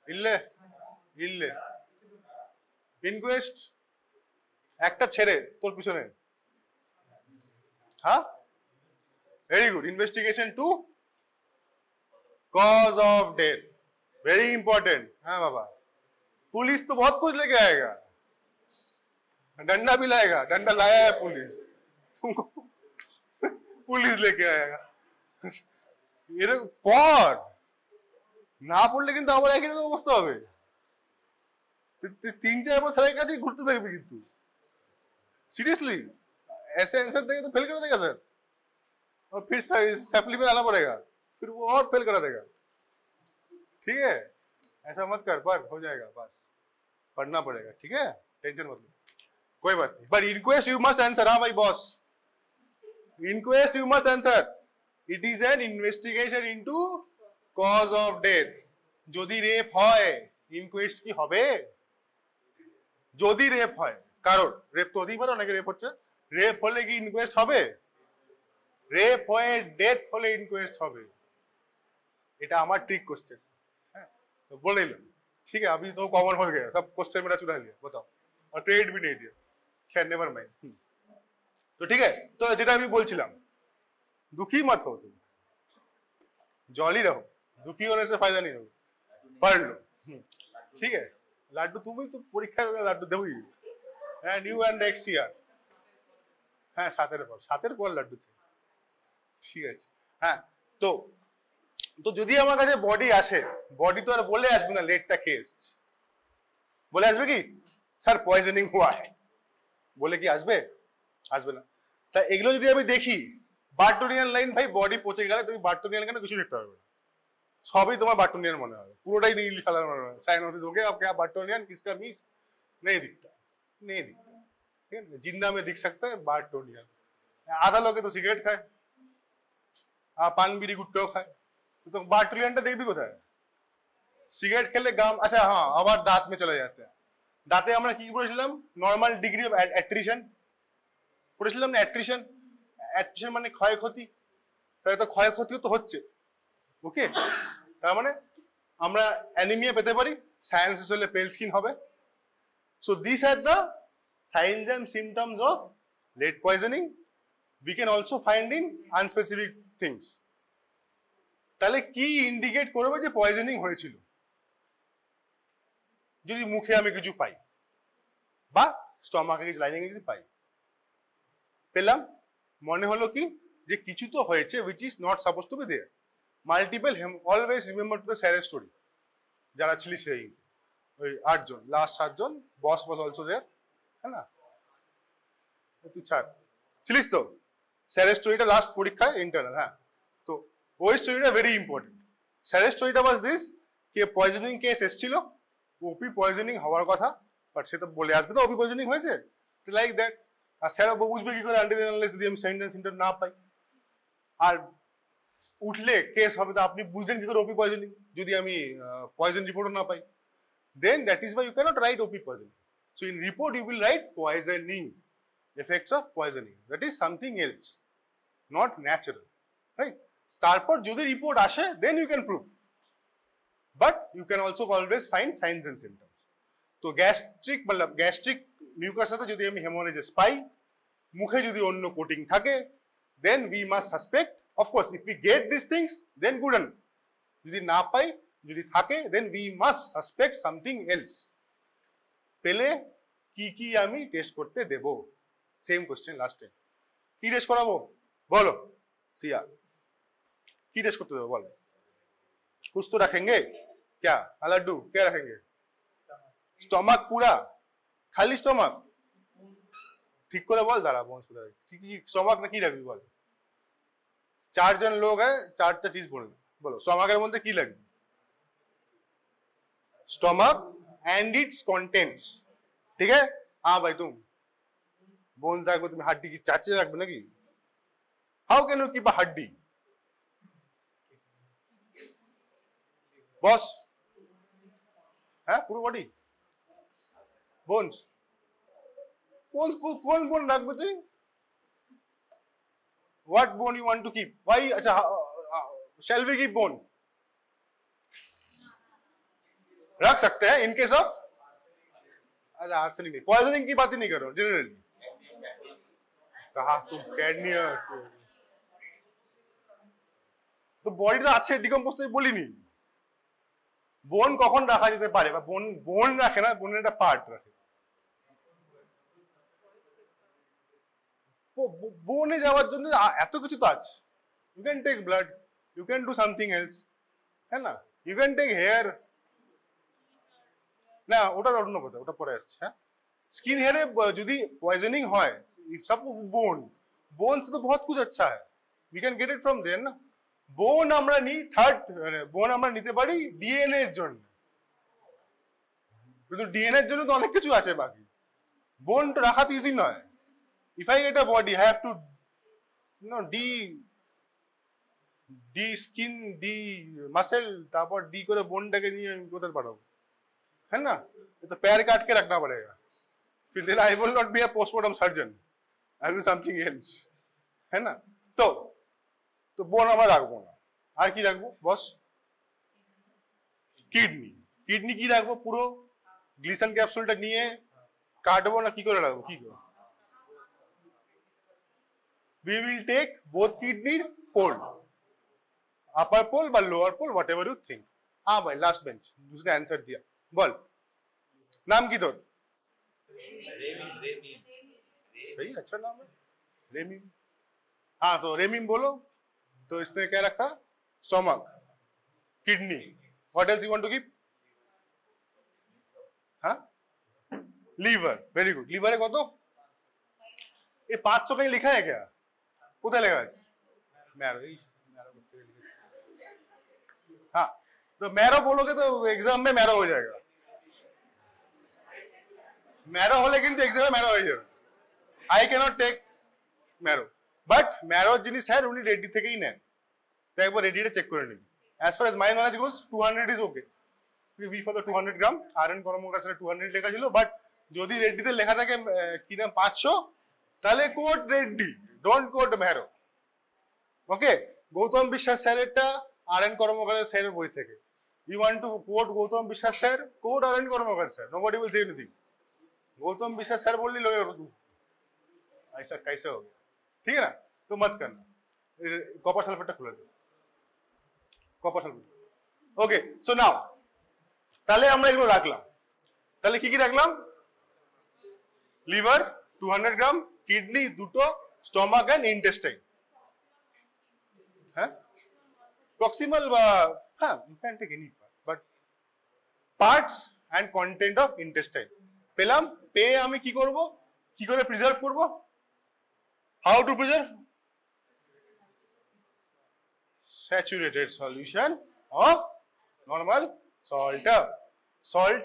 इल्ले इल्ले इनक्वेस्ट একটা ছেড়ে তোর পিছনে। हाँ very good, investigation to cause of death, very important. हाँ बाबा, पुलिस तो बहुत कुछ लेके आएगा, डंडा भी लाएगा, डंडा लाया है पुलिस, तुमको पुलिस लेके आएगा। ये पढ़ না পড়লে কিন্তু আমার একই রকম অবস্থা হবে। 3-4 বছর স্যারের কাছে ঘুরতে থাকবে কিন্তু। सीरियसली ऐसे आंसर देंगे तो फेल कर देगा सर, और फिर सप्ली में आना पड़ेगा, फिर वो और फेल करा देगा। ठीक है, ऐसा मत कर, पर हो जाएगा, बस पढ़ना पड़ेगा। ठीक है, टेंशन मत लो, कोई बात नहीं। But inquest you must answer. हाँ भाई boss, inquest you must answer. It is an investigation into cause of death. যদি রেপ হয় ইনকোয়েস্ট কি হবে? যদি রেপ হয়, কারণ রেপ তো হতেই পারে, অনেকে রেপ হচ্ছে, রেপ হলে কি ইনকোয়েস্ট হবে? রেপ হয়ে ডেথ হলে ইনকোয়েস্ট হবে। এটা আমার ট্রিক কোশ্চেন, হ্যাঁ तो बोल ही लो। ठीक है, अभी तो कॉमन हो गया, सब क्वेश्चन मेरा चुरा लिया, बताओ, और क्रेडिट भी नहीं दिया, खैर नेवर माइंड। तो ठीक है, तो যেটা আমি বলছিলাম, दुखी मत हो तुम, जॉली रहो, दुखी होने से फायदा नहीं होगा, पढ़ लो। ठीक है, লাড্ডু তুমি তো পরীক্ষা লাড্ডু দেবই, হ্যাঁ নিউ অ্যান্ড নেক্সট ইয়ার, হ্যাঁ 7-এর পর লাড্ডু। ঠিক আছে, হ্যাঁ তো যদি আমার কাছে বডি আসে, বডি তো আর বলে আসবে না লেটটা খেয়ে এসেছি, বলে আসবে কি স্যার পয়জনিং হুয়া है, বলে কি আসবে? আসবে না। তা এগুলো যদি আমি দেখি, বার্টোনিয়ান লাইন, ভাই বডি পচে গেলে তুমি বার্টোনিয়ান কেন কিছু দেখতে পারবে না, সবই তোমার বার্টোনিয়ান মনে হবে, পুরোটাই নীল কালার মনে হবে। साइनोसिस हो गया, अब क्या बार्टोनियन किसका मीन्स नहीं दिखता, नहीं दिखता। ठीक है, जिंदा में दिख सकता है बार्टोनियन। आधा लोग तो सिगरेट खाए, पान बीड़ी गुटखाও খায়, तो बार्टोनियनটা দেখবি কোথায়? সিগারেট খেলে গাম। আচ্ছা হ্যাঁ, আবার দাঁত में চলে যাতে, দাঁতে আমরা কি পড়েছিলাম? নরমাল ডিগ্রি অফ অ্যাট্রিশন পড়েছিলাম না? অ্যাট্রিশন, অ্যাট্রিশন মানে ক্ষয়ক্ষতি, তাহলে তো ক্ষয়ক্ষতিও তো হচ্ছে। ওকে, তার মানে আমরা অ্যানিমিয়া পেতে পারি, সায়ানোসিস হলে পেল স্কিন হবে। So this are the signs and symptoms of lead poisoning. We can also find in unspecific things. তাহলে কি ইন্ডিকেট করবে যে পয়জনিং হয়েছিল? যদি মুখে আমি কিছু পাই বা স্টমাকে কিছু লাইনিং কিছু পাই, পেলাম, মনে হলো কি যে কিছু তো হয়েছে, which is not supposed to be there. Multiple, always remember to the sad story. যারা ছিল সেই ওই 8 জন, লাস্ট 7 জন, বস was also there, है ना? তুই ছাড়, ছিলিস তো? স্যারের স্টোরিটা লাস্ট পরীক্ষায় ইন্টারনাল। হ্যাঁ, তো ওই স্টোরিটা ভেরি ইম্পর্টেন্ট। স্যারের স্টোরিটা was this, K poisoning case এসেছিল, ওপি পয়জনিং হওয়ার কথা, বাট সে তো বলে আসবে না ওপি পয়জনিং হয়েছে, লাইক দ্যাট। আর স্যার বুঝবে কি করে আন্টিল আনলেস যদি আমি সেন্টেন্স না পাই, আর উঠলে কেস হবে, তো আপনি বুঝলেন কি করে ওপি পয়জনিং যদি আমি পয়জন রিপোর্টও না পাই? Then that is why you can't write OP poisoning. So in report you will write poisoning, effects of poisoning, that is something else, not natural, right? তারপর যদি রিপোর্ট আসে, then you can prove, but you can also always find signs and symptoms. তো gastric मतलब gastric mucus সাথে যদি আমি হেমোরেজিস পাই, মুখে যদি অন্য কোটিং থাকে, then we must suspect. Of course, if we get these things, then good enough. যদি না পাই, যদি থাকে, then we must suspect something else. পেলে কি কি আমি টেস্ট করতে দেব? সেম কোশ্চেন লাস্টে, কি টেস্ট করাবো বলো? সিয়া, কি টেস্ট করতে দেবো বলো? कुछ तो रखेंगे क्या? लड्डू क्या रखेंगे? स्टमक पूरा, खाली स्टमक, ঠিক করে বল, দাঁড়া বোনস কোথায় ঠিক কি স্টমাক না কি রাখবি বল। 4 জন লোক है, 4টা চিজ বলবে, বলো স্টমাকের মধ্যে কি লাগবে? स्टमक एंड इट्स कंटेंट्स, ठीक है। हाँ भाई तुम बोन राखबो, तुम हड्डी की चाचे राखबो नाकि? How can you keep a हड्डी? बॉस है पूरा बॉडी बोन्स, बोन्स को कौन बोन राखबो तुई? What bone you want to keep? Why? अच्छा शैल वी कीप बोन? रख सकते हैं इन केस ऑफ, अच्छा आर्सेनिक नहीं, पॉइजनिंग की बात ही नहीं कर रहा हूं, जनरली। कहा तुम कैडमियम तो বডিটা আছে ডিকম্পোজ তো বলিনি। বোন কখন রাখা যেতে পারে, বা বোন বোন রাখে না, বোনের একটা পার্ট রাখে। বোনে যাওয়ার জন্য এত কিছু তো আছে, you can take blood, you can do something else, হ্যাঁ না, ইউ ক্যান টেক হেয়ার, না ওটা অন্য কথা, ওটা পরে আসছে। হ্যাঁ स्किन हेयर যদি পয়জনিং হয়, सब बोन बोन से तो बहुत कुछ अच्छा है, we can get it from there ना। बोन আমরা নি থার্ড, बोन আমরা নিতে পারি ডিএনএ এর জন্য, কিন্তু ডিএনএ এর জন্য তো অনেক কিছু আছে বাকি, बोन তো রাখা তো ইজি নয়। If I get a body I have to know D skin D muscle, তারপর ডি করে बोनটাকে নিয়ে আমি কোথায় পাঠাবো, है ना, ये तो पैर काट के रखना पड़ेगा, फिर then I will not be a postmortem surgeon, I will something else, है ना। तो बोन আমরা রাখবো না, আর কি রাখবো বস? কিডনি, কিডনি কি রাখবো? পুরো গ্লিসান ক্যাপসুলটা নিয়ে কাটবো না কি করে রাখবো? কি করে? we will take both kidney pole, upper pole বা lower pole, whatever you think। हाँ भाई लास्ट बेंच, दूसरे आंसर दिया, बोल नाम की तोर? सही, अच्छा नाम है रेमिम। हाँ तो रेमिम बोलो। तो इसने क्या रखा? Stomach, kidney, what else you want to keep? हाँ लीवर, वेरी गुड। लीवर है कत? ये 500 कहीं लिखा है क्या? কোথায় লেখা আছে? मैरो, हाँ तो मैरो बोलोगे तो एग्जाम में मैरो हो जाएगा, मैरो হলে কিন্তু এক্সামে मैरो হয়ে যাবে। I cannot take marrow, but marrow জিনিস স্যার উনি রেডি থেকেই নেন, তো একবার রেডিটা চেক করে নিন। as far as my knowledge goes 200 is okay, we for the 200 gram iron কর্মকার সাথে 200 লেখা ছিল, বাট যদি রেডিতে লেখা থাকে কি নাম 500, তাহলে কোড রেডি, ডোন্ট কোড मैरो, ওকে। গৌতম বিশ্বাস স্যারেরটা আরএন কর্মকারের স্যারের বই থেকে, you want to quote Gautam विश्वास सर, quote आरएन कर्मकार sir, nobody will say anything। Gautam विश्वास सर बोल ली लो ऐसा कैसे हो गया, ठीक है ना, तो मत करना। कॉपर सल्फेटটা খুলে দাও, কপার সালফেট, ওকে। সো নাও তাহলে আমরা এগুলো রাখলাম, তাহলে কি কি রাখলাম? লিভার 200 গ্রাম, কিডনি দুটো, স্টমাক এন্ড ইন্টেস্টাইন, হ্যাঁ প্রক্সিমাল বা হ্যাঁ you can take any part, but parts and content of intestine পেলাম, পেয়ে আমি কি করব, কি করে প্রিজার্ভ করব? how to preserve? saturated solution of normal salt, salt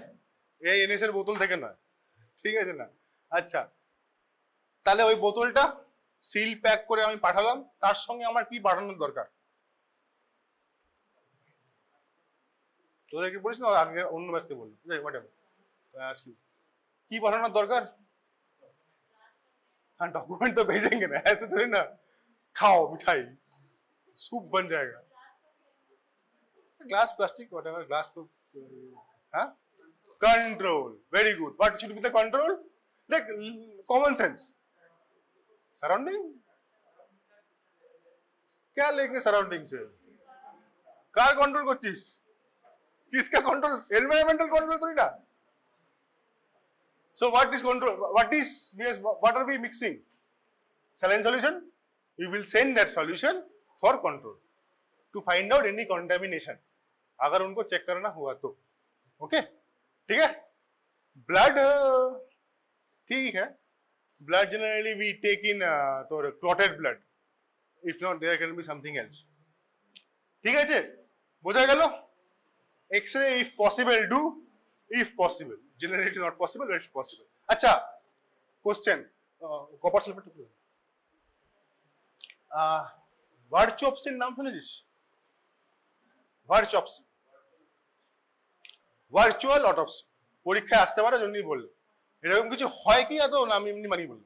এই NS এর বোতল থেকে নয়, ঠিক আছে না। আচ্ছা তাহলে ওই বোতলটা সিল প্যাক করে আমি পাঠালাম, তার সঙ্গে আমার কি পাঠানোর দরকার? তোরা কি বলিস না আগে অন্য ম্যাচকে বললি, হোয়াটএভার, কি পাঠানোর দরকার? हाँ डॉक्यूमेंट तो भेजेंगे ना, ऐसे थोड़ी ना खाओ मिठाई सूप बन जाएगा, ग्लास प्लास्टिक व्हाटएवर, ग्लास तो हाँ। Control, very good, what should be the control? देख कॉमन सेंस, सराउंडिंग क्या लेंगे सराउंडिंग से, कार कंट्रोल করছিস, किसका कंट्रोल? एनवायरमेंटल कंट्रोल थोड़ी ना। So what is control? What is, yes, what are we mixing? Saline solution. We will send that solution for control to find out any contamination, अगर उनको check करना हुआ तो, okay ठीक है। ब्लड ठीक है, blood generally we take in clotted blood. If not, there can be something else. ঠিক আছে, বোঝা গেল? X-ray if possible do, if possible. Generally it is not possible, but it's possible. আচ্ছা, question. Copper sulfate. ভার্চপসির নাম শুনেছিস? ভার্চপসি, virtual autopsy, পরীক্ষায় আসতে পারে জন্যই বললো। এরকম কিছু হয় কি এত না আমি এমনি মানি বলি?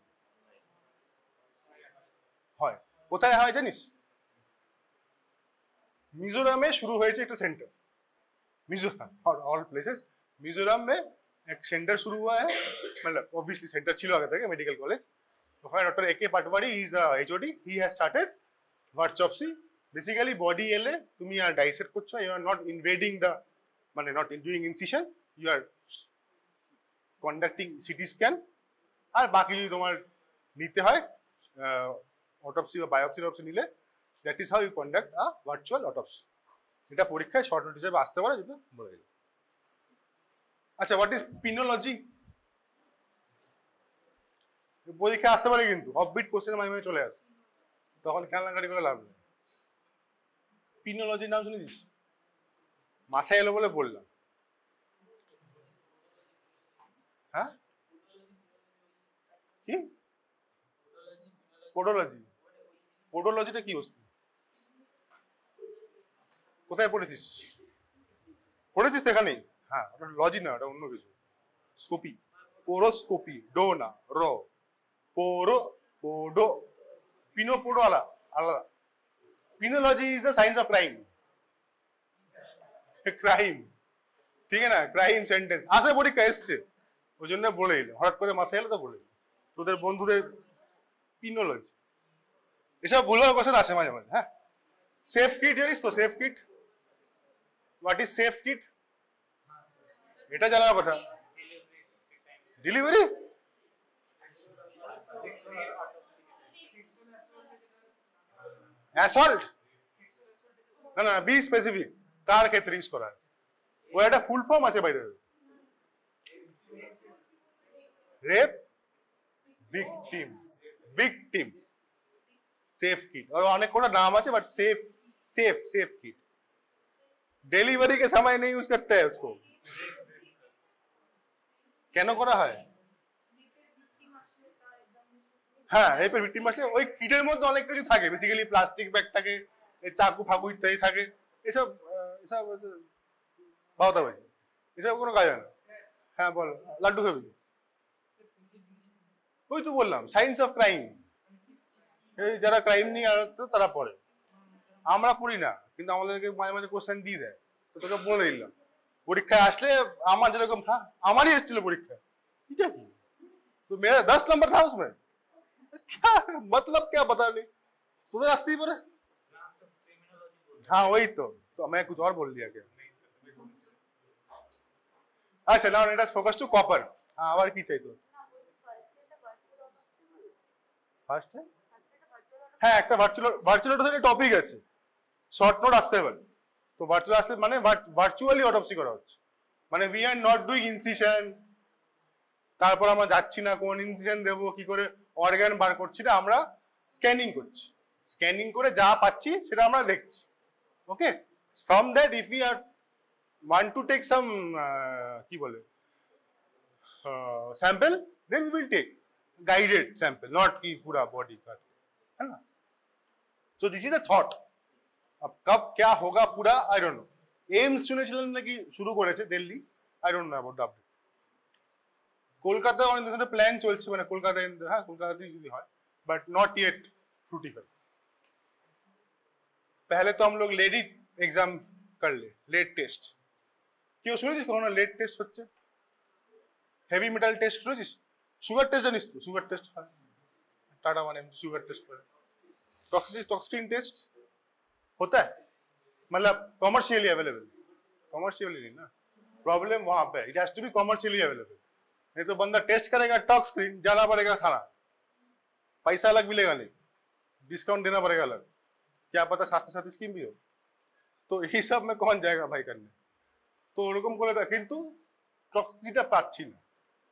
হয়। কোথায় হয় জানিস? মিজোরামে শুরু হয়েছে একটা सेंटर। मिजोरम और ऑल प्लेसेस, मिजोरम में एक सेंटर शुरू हुआ है, मतलब ऑब्वियसली सेंटर ছিল আগে থেকে মেডিকেল কলেজ। ওখানে doctor A K Patwari is the HOD, he has started virtopsy. Basically body এলে তুমি আর ডাইসেক্ট করছো, you are not invading the, মানে not doing incision, you are conducting CT scan, আর বাকি যদি তোমার নিতে হয় অটোপসি বা বায়োপসি নিলে, that is how you conduct a virtual autopsy. এটা পরীক্ষায় শর্ট নোট হিসেবে আসতে পারে, যেটা বলে দিল। আচ্ছা, হোয়াট ইজ পিনোলজি? পরীক্ষা আসতে পারে কিন্তু অফবিট কোশ্চেন মাঝে চলে আসে, তখন কান্নাকাটি করে লাভ নেই। পিনোলজির নাম শুনেছিস? মাথায় এলো বলে বললাম। হ্যাঁ কি? পোডোলজি। পোডোলজিটা কি বস্তু? কোথায় পড়েছিস? পড়েছিস এখানেই? হ্যাঁ, ওটা লজি না, ওটা অন্য কিছু। স্কোপি, পোরোস্কোপি, ডো না র, পোরো পোডো, পিনো পোডো আলাদা। Penology is the science of crime. Crime, ঠিক আছে না? ক্রাইম সেন্টেন্স আসে পরীক্ষা এসছে, ওই জন্য বলে এলো, হঠাৎ করে মাথায় এলো তো বলে এলো। তোদের বন্ধুদের পিনোলজি, এসব ভুলভাল কোশ্চেন আসে মাঝে মাঝে। হ্যাঁ, সেফ কিট জানিস তো? Safe kit, what is safe kit? এটা জানার কথা। ডেলিভারি, অ্যাসল্ট, না না, বি স্পেসিফিক, কার ক্ষেত্রে ইউজ করা হয়? ও একটা ফুল ফর্ম আছে বাইরে। Rape victim, victim safe kit, और अनेक कोटा नाम আছে, but safe safe safe kit. Delivery के समय नहीं यूज करते हैं उसको। কেন করা হয়? হ্যাঁ, রেপের ভিকটিম আসলে ওই কিটের মধ্যে অনেক কিছু থাকে, বেসিক্যালি প্লাস্টিক ব্যাগ থাকে, চাকু ফাকু ইত্যাদি থাকে, এসব এসব বাউতা ভাই, এসব কোনো কাজ হয় না। হ্যাঁ বল, লাড্ডু খাবি? ওই তো বললাম, সায়েন্স অফ ক্রাইম। এই যারা ক্রাইম নিয়ে আলোচনা তারা পড়ে, আমরা পড়ি না, কিন্তু আমাদেরকে মাঝে মাঝে কোশ্চেন দিয়ে দেয়, তো তোকে বলে দিলাম। পরীক্ষায় আসলে আমার যেরকম, হ্যাঁ আমারই এসেছিল পরীক্ষায়, এটা কি তো मेरा 10 नंबर था उसमें, क्या मतलब क्या पता नहीं, তোদের আসতেই পারে। हाँ वही तो मैं कुछ और बोल दिया क्या? अच्छा, now let us focus to copper। हाँ, আবার কি চাই তোর? ফার্স্ট হ্যাঁ, একটা ভার্চুয়াল টপিক আছে, শর্ট নোট আসতে পারে। তো ভার্চুয়াল আসলে মানে ভার্চুয়ালি অটোপসি করা হচ্ছে, মানে we are not doing incision, তারপর আমরা যাচ্ছি না কোন ইনসিশন দেবো, কি করে অর্গান বার করছি না, আমরা স্ক্যানিং করছি। স্ক্যানিং করে যা পাচ্ছি সেটা আমরা দেখছি। Okay, from that if you are want to take some কি বলে sample, then we will take guided sample, not की पूरा बॉडी का, है ना? So this is the thought. अब कब क्या होगा पूरा आई डोंट नो। एम्स শুনেছিলেন নাকি শুরু করেছে Delhi, I don't know about the update. কলকাতায় অনেক ধরনের প্ল্যান চলছে, মানে কলকাতায়, হ্যাঁ কলকাতাতেই যদি হয়, बट नॉट येट फ्रूटिफाइड। पहले तो हम लोग लेडी एग्जाम कर ले, लेट टेस्ट। কেউ শুনেছিস কখনো লেট টেস্ট হচ্ছে? হেভি মেটাল টেস্ট শুনেছিস? সুগার টেস্ট জানিস তো? সুগার টেস্ট হয়, Tata one MG sugar test करे। टॉक्सिन टेस्ट होता है, मतलब कॉमर्शियली अवेलेबल, कॉमर्शियली नहीं ना, प्रॉब्लम वहां पे, it has to be commercially available. नहीं तो बंदा टेस्ट करेगा टॉक्सिन, जाना पड़ेगा खाना, पैसा अलग मिलेगा नहीं, डिस्काउंट देना पड़ेगा अलग, क्या पता साथ साथ स्कीम भी हो। तो ये सब में कौन जाएगा भाई करने? तो ওরকম করে দেয়, কিন্তু টক্সিসিটা পাচ্ছি না।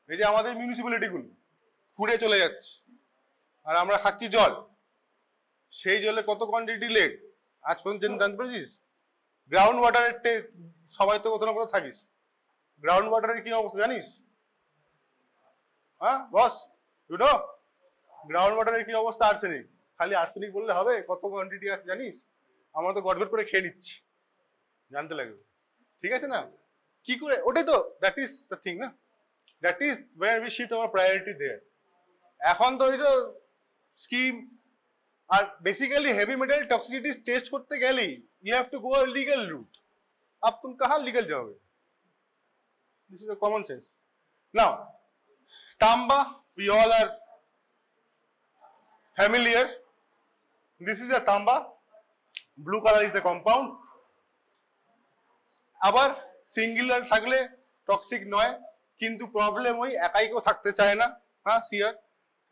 এই যে আমাদের মিউনিসিপ্যালিটি গুলো পুড়ে চলে যাচ্ছে, আর আমরা খাচ্ছি জল। সেই জলে কত কোয়ান্টিটি লেড আজ পর্যন্ত জানতে পেরেছিস? গ্রাউন্ড ওয়াটারের সবাই তো কোথাও না কোথাও থাকিস, গ্রাউন্ড ওয়াটারের কি অবস্থা জানিস? হ্যাঁ বস, ইউ নো গ্রাউন্ড ওয়াটারের কি অবস্থা? আর্সেনিক। খালি আর্সেনিক বললে হবে? কত কোয়ান্টিটি আছে জানিস? আমরা তো গটগট করে খেয়ে নিচ্ছি, জানতে লাগবে। ঠিক আছে না? কি করে? ওটাই তো, দ্যাট ইজ দ্য থিং না, that is where we shift our priority there. এখন তো ওই যে স্কিম, আর basically heavy metal toxicity test করতে গেলেই you have to go a legal route. अब तुम कहाँ लीगल जाओगे? This is a common sense. Now तांबा, we all are familiar. This is a tamba. Blue color is the compound. আবার singular থাকলে toxic নয়, কিন্তু প্রবলেম ওই একাই কেউ থাকতে চায় না। हाँ सियर,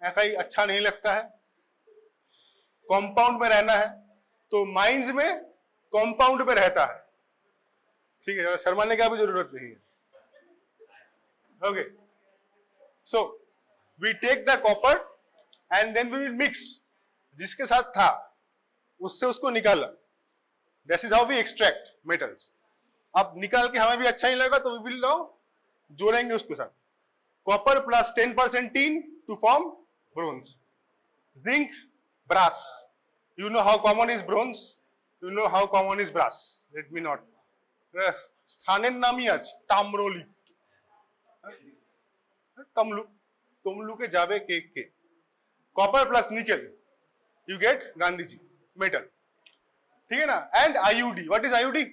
एकाई अच्छा नहीं लगता है, कंपाउंड में रहना है, तो माइंस में कंपाउंड में रहता है। ठीक है, शर्माने की भी जरूरत नहीं है। Okay, so we take the copper and then we will mix, जिसके साथ था उससे उसको निकाला। This is how we extract metals. अब निकाल के हमें भी अच्छा नहीं लगा तो वी विल नाउ जोड़ेंगे उसके साथ copper plus 10% tin to form bronze, zinc, brass. You know how common is bronze? You know how common is brass? Let me not. স্থানের নামই আছে তাম্রলি, তমলুক, তমলুকে যাবে কে কে। Copper plus nickel you get गांधीजी मेटल। ठीक है ना? And IUD, what is IUD?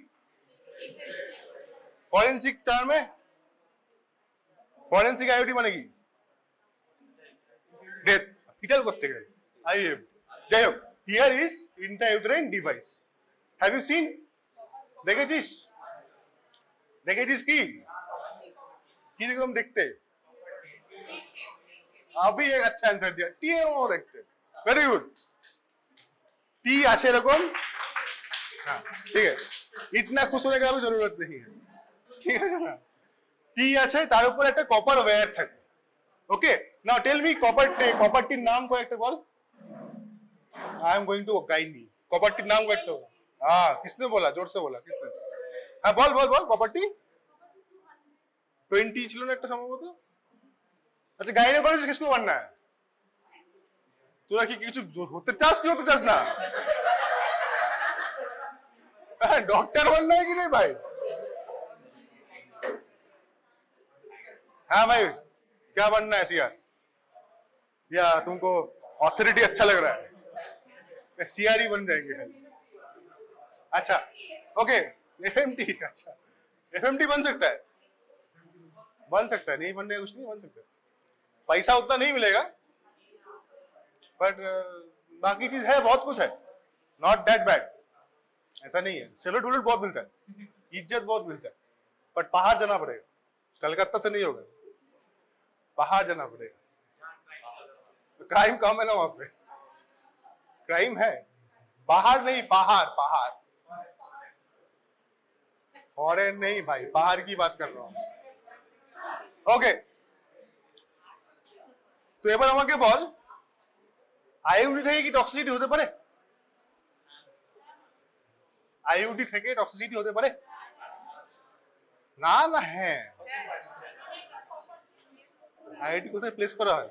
Forensic term है, फॉरेंसिक आईयूडी মানে কি? डेथ फिटल করতে গেলে आईएफ। যাই হোক, here is intrauterine device. Have you seen? দেখেছিস? দেখেছিস কি কিরকম দেখতে? अभी एक अच्छा आंसर दिया, टीएमओ देखते। Very good. टी আছে এরকম, हाँ ठीक है, इतना खुश होने की जरूरत नहीं है। ঠিক আছে না? টি আছে, তার উপর একটা কপার ওয়্যার থাকে। ওকে, নাও টেল মি কপারটির নাম কয়েকটা বল। I am going to guide me. कॉपर्टीর नाम কয়েকটা বল। हाँ, किसने बोला? जोर से बोला, किसने? हाँ বল বল বল। কপারটি 20 ছিল না একটা সম্ভবত। अच्छा, गाइनोकोलॉजिस्ट किसको बनना है? তোরা কি কিছু হতে চাস কি হতে চাস না? डॉक्टर बनना है कि नहीं भाई? हाँ भाई, क्या बनना है सियार? या तुमको ऑथोरिटी अच्छा लग रहा है? सीआरई बन जाएंगे। अच्छा ओके, एफएमटी। अच्छा, एफएमटी बन सकता है, बन सकता है, नहीं बनने कुछ नहीं बन सकता। पैसा उतना नहीं मिलेगा, बट बाकी चीज है, बहुत कुछ है, नॉट दैट बैड। ऐसा नहीं है, सैल्यूट वैल्यूट बहुत मिलता है, इज्जत बहुत मिलता है, बट बाहर जाना पड़ेगा। कलकत्ता से नहीं होगा, बाहर जाना पड़ेगा। क्राइम कम है ना वहां पे, क्राइम है बाहर नहीं, बाहर बाहर, फॉरेन नहीं भाई, बाहर की बात कर रहा हूं। ओके, তো এবার আমাকে বল, আইইউডি থেকে কি টক্সিসিটি হতে পারে? আইইউডি থেকে টক্সিসিটি হতে পারে না? না হ্যাঁ। আইইউডি কোথায় প্লেস করা হয়?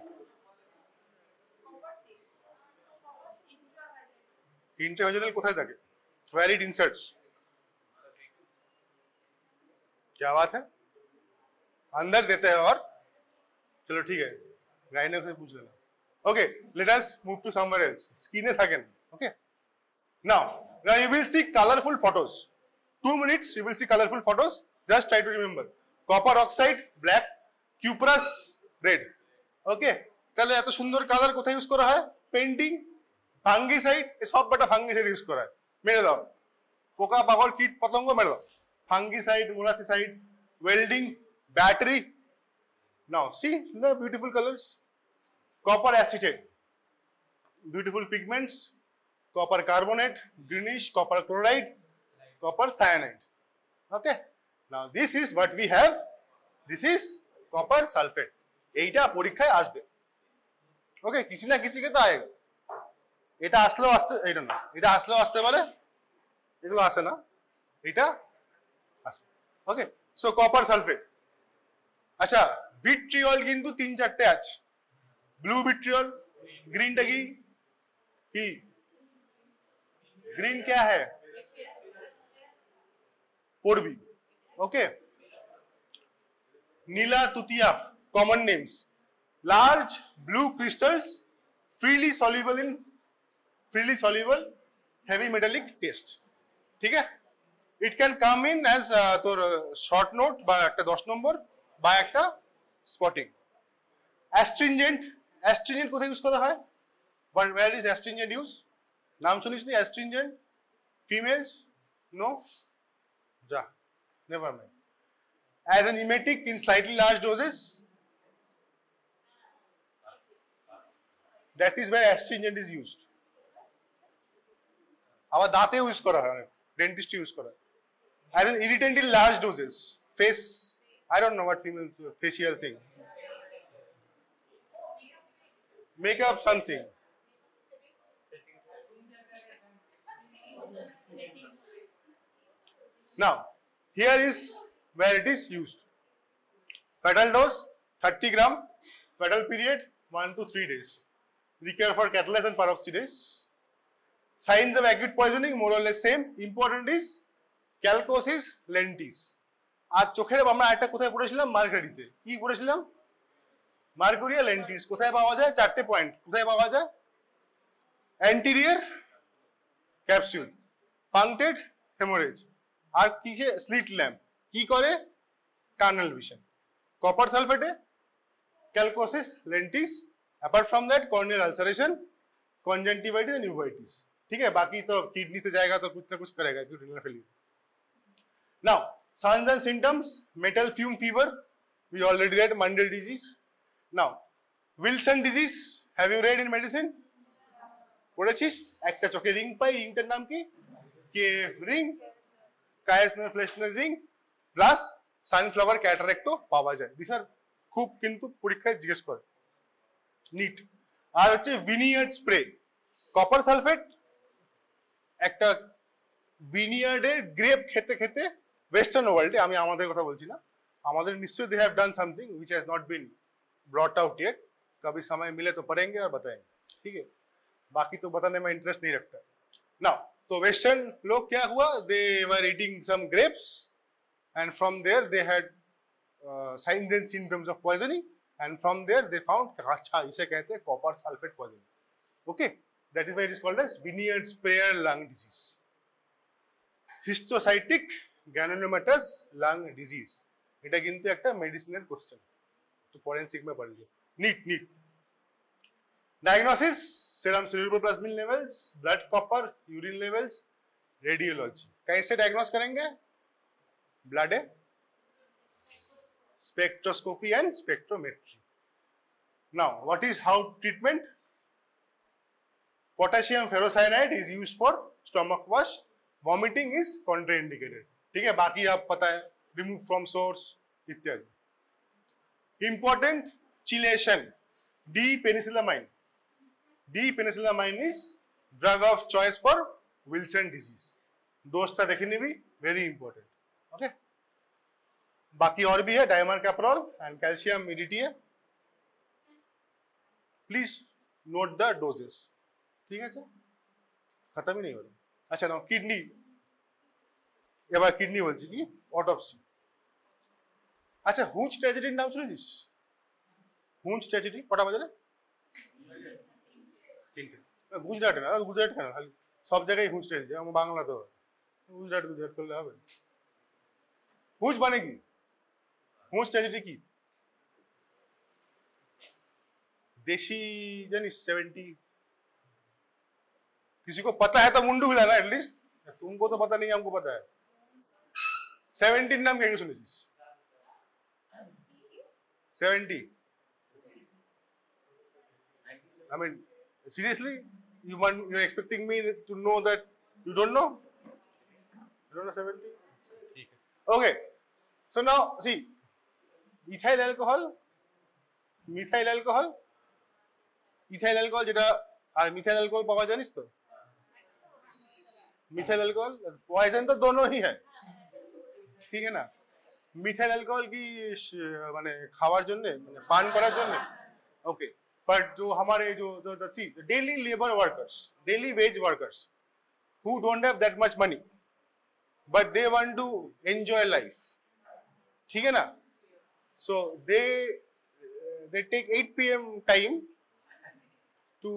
इंट्रावेजिनल কোথায় থাকে? Where it inserts. क्या बात है, अंदर देते हैं। और चलो ठीक है, गाइने से पूछ लेना। Okay, let us move to somewhere else. स्किने থাকেন। Okay, now you will see colorful photos। 2 minutes you will see colorful photos। just try to remember copper oxide black, cuprous red। Okay, তাহলে এত সুন্দর কালার কোথায় use করা হয়? Painting, fungicide, সব বেটা ফাঙ্গিসাইড ইউজ করা হয়। মেরে দাও, পোকা পাগল কীট পতঙ্গ মেরে দাও। Fungicide, molluscicide, welding, battery. Now see the beautiful colors। copper acetate, beautiful pigments, copper carbonate, greenish, copper chloride, copper cyanide। okay, now this is what we have, this is copper sulfate। এইটা পরীক্ষায় আসবে। ওকে, কিছু না কিছু তো আয়েগা। এটা আসলেও আসতে, এটা না, এটা আসলেও আসতে পারে, এগুলো আসে না, এটা আসে। ওকে, সো কপার সালফেট। আচ্ছা, ভিট্রিয়ল কিন্তু 3-4টে আছে। ব্লু ভিট্রিয়ল, গ্রিনটা কি? কি ग्रीन क्या है? पोरबी। ओके, नीला तुतिया, common names, large blue crystals, freely soluble heavy metallic taste। ठीक है, it can come in as তোর short note বা একটা 10 নম্বর বা একটা spotting। astringent কোথায় ইউজ করা হয়? But where is astringent used? নাম শুনিস নি astringent? Females? No? Ja, never mind. As an emetic in slightly large doses, that is where astringent is used. আবার দাঁতে ইউজ করা হয়, ডেন্টিস্ট ইউজ করা হয়। As an irritant in large doses, face, I don't know what female facial thing, makeup something. Now, here is where it is used. Fatal dose 30 gram, fatal period 1 to 3 days. Recur for catalase and peroxidase. Signs of acute poisoning more or less same. Important is calcosis lentis. আর চোখের আমরা একটা কোথায় পড়েছিলাম? মার্কারিতে। কি পড়েছিলাম? মার্কুরিয়া লেন্টিস। কোথায় পাওয়া যায়? 4টে পয়েন্ট। কোথায় পাওয়া যায়? অ্যান্টিরিয়র ক্যাপসুল, পাংক্টেড হেমোরেজ, আর কিসে? Slit lamp. কি করে? Tunnel vision. কপার সালফেটে chalcosis lentis, apart from that corneal ulceration, conjunctivitis and uveitis. ठीक है, बाकी तो किडनी से जाएगा तो कुछ ना कुछ करेगा, acute renal failure. Now signs and symptoms, metal fume fever, we already read, Mundell disease. Now Wilson disease, have you read in medicine? পড়েছিস? একটা চোখে রিং পাই, রিংটার নাম কি? কেভ ring, Kayser Fleischer ring, plus sunflower ক্যাটারেক্টও পাওয়া যায়। দিস আর খুব কিন্তু পরীক্ষায় জিজ্ঞেস করে। নিট। আর হচ্ছে ভিনিয়ার্ড স্প্রে, কপার সালফেট, একটা ভিনিয়ার্ডের গ্রেপ খেতে খেতে ওয়েস্টার্ন ওয়ার্ল্ডে, আমি আমাদের কথা বলছি না, আমাদের নিশ্চয়ই they have done something which has not been brought out yet. कभी समय मिले तो पढ़ेंगे और बताएंगे, ठीक है, बाकी तो बताने में इंटरेस्ट नहीं रखता। नाउ तो वेस्टर्न लोग क्या हुआ, they were eating some grapes and from there they had signs and symptoms of poisoning and from there they found अच्छा इसे कहते हैं copper sulphate poisoning. Okay, that is why it is called as Vineyard Sprayer lung disease. Histiocytic granulomatous lung disease, এটা কিন্তু একটা মেডিসিনের question, তো forensic में पढ़ लियो। नीट diagnosis, serum cerebroplasmin levels, blood copper, urine levels, radiology. कैसे डायग्नोस करेंगे? ब्लड है, spectroscopy and spectrometry. Now, what is how treatment? Potassium ferrocyanide is used for stomach wash. Vomiting is contraindicated. ठीक है, बाकी आप पता है, remove from source इत्यादि। Important chelation, D-penicillamine. D-penicillamine is drug of choice for Wilson disease. डोजটা দেখে নিবি, very important. Okay. बाकी और भी है, dimercaprol and calcium EDTA। Please note the doses. ठीक है, खत्म ही नहीं हो रहा। अच्छा ना, किडनी, এবার কিডনি বলছি কি, অটোপসি। আচ্ছা, হুঞ্চ ট্র্যাজেডির নাম শুনেছিস? হুঞ্চ ট্র্যাজেডি কটা বাজারে? গুজরাটে না, গুজরাট কেন, সব জায়গায় হুঞ্চ ট্র্যাজেডি, আমার বাংলা তো গুজরাট করলে হবে। হুঞ্চ মানে কি? হুঞ্চ ট্র্যাজেডি কি? देशी जानिस 70, किसी को पता है तो मुंडू हिलाना एटलीस्ट, तुमको तो पता नहीं, हमको पता है। 17 नाम क्या सुनेছিস? 70, I mean seriously, you're expecting me to know that you don't know? You don't know 70? Okay, so now see, methyl alcohol ethyl alcohol যেটা আর মিথাইল অ্যালকোহল পাওয়া জানিস তো मिथाइल अल्कोहल पॉइजन तो दोनों ही है ठीक है ना मिथाइल अल्कोहल की माने खावार जन्ने माने पान करार जन्ने ओके बट जो हमारे जो daily labour workers daily veg workers who don't have that much money but they want to enjoy life ठीक है ना so they take 8 PM time to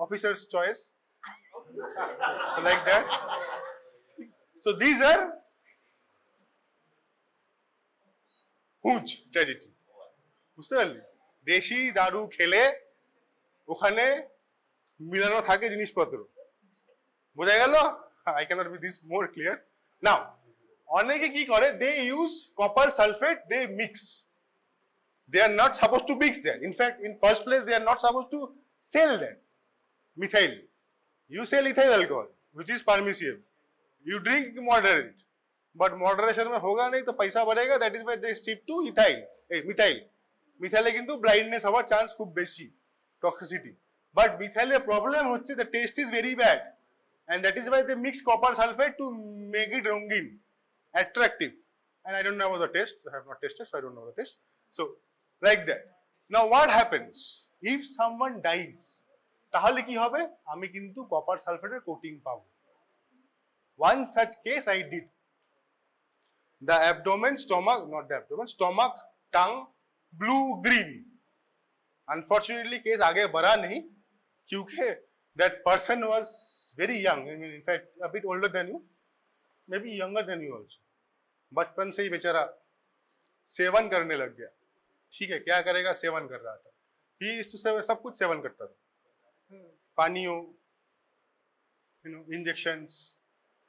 officer's choice so like that so these are huge tragedy বুঝতে পারলি দেশি দারু খেলে ওখানে মিলানো থাকে জিনিসপত্র বোঝা গেল I cannot be this more clear now অনেকে কি করে they use copper sulfate they mix they are not supposed to mix that in fact in first place they are not supposed to sell that methyl you sell ethyl alcohol which is permissible you drink moderate but moderation में होगा नहीं तो पैसा बढ़ेगा that is why they shift to methyl মিথাইলে কিন্তু blindness হওয়ার chance খুব বেশি টক্সিসিটি বাট মিথাইলে প্রবলেম হচ্ছে the taste is very bad and that is why they mix copper sulfate to make it rongin attractive and I don't know about the taste I have not tasted so I don't know the taste so like that now what happens if someone dies তাহলে কি হবে আমি কিন্তু copper সালফেটের coating পাবো one such case I did the abdomen stomach not the abdomen stomach tongue blue green unfortunately case आगे बढ़ा नहीं क्योंकि that person was very young I mean in fact a bit older than you maybe younger than you also बचपन से ही बेचारा seven करने लग गया ठीक है क्या करेगा सेवन कर रहा था he used to सब कुछ सेवन करता था पानियों injections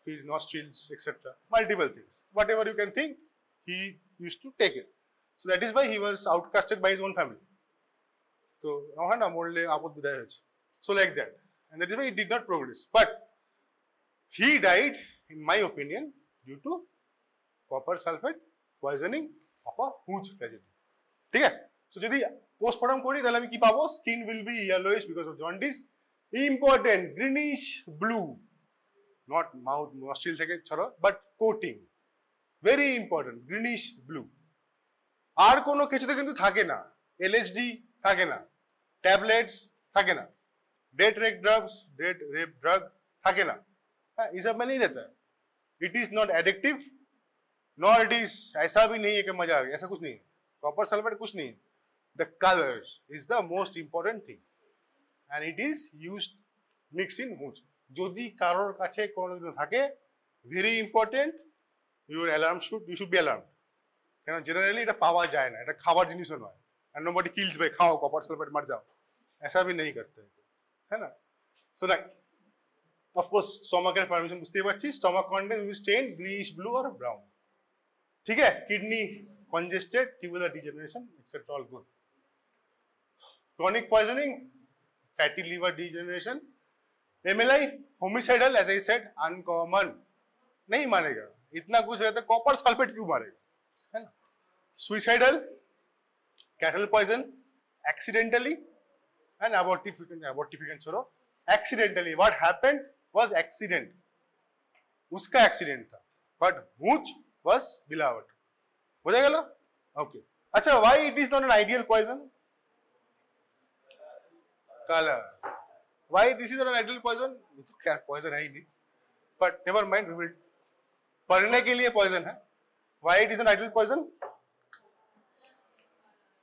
फिर nostrils etc multiple things whatever you can think he used to take it so that is why he was outcasted by his own family so है ना मोड़ले आपद विदाय है so like that and that is why he did not progress but he died in my opinion due to copper sulfate poisoning of a huge tragedy ठीक है so যদি post-mortem করি তাহলে আমি কি পাবো skin will be yellowish because of jaundice important greenish blue not mouth nostril থেকে ছড়ো but coating very important greenish blue আর কোনো কিছুতে কিন্তু থাকে না LSD থাকে না ট্যাবলেটস থাকে না डेट रेप ड्रग থাকে না ये सब में नहीं रहता it is not addictive nor it is ऐसा भी नहीं है कि मजा आ गया ऐसा कुछ नहीं है कॉपर सल्फेट कुछ नहीं है the color is the most important thing and it is used mixed in huge যদি কারোর কাছে কোনো থাকে very important your alarm you should be alarmed কেন জেনারেলি এটা পাওয়া যায় না এটা খাবার জিনিসও নয় and nobody kills by খাও কপার সালফেট मर जाओ ऐसा भी नहीं करते है ना so like of course stomach এর পারমিশন বুঝতেই পারছিস stomach content will be stained greenish blue or brown ठीक है kidney congested tubular degeneration etc all good chronic poisoning fatty liver degeneration MLI homicidal as I said uncommon नहीं मानेगा इतना कुछ रहता कॉपर सल्फेट क्यों मारेगा है ना suicidal cattle poison accidentally and abortifacient छोड़ो accidentally what happened was accident उसका accident था but which was beloved हो जाएगा ना okay अच्छा why it is not an ideal poison color why this is not an ideal poison क्या poison है ही नहीं but never mind we will पढ़ने के लिए poison है why it is an ideal poison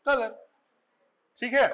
color ठीक है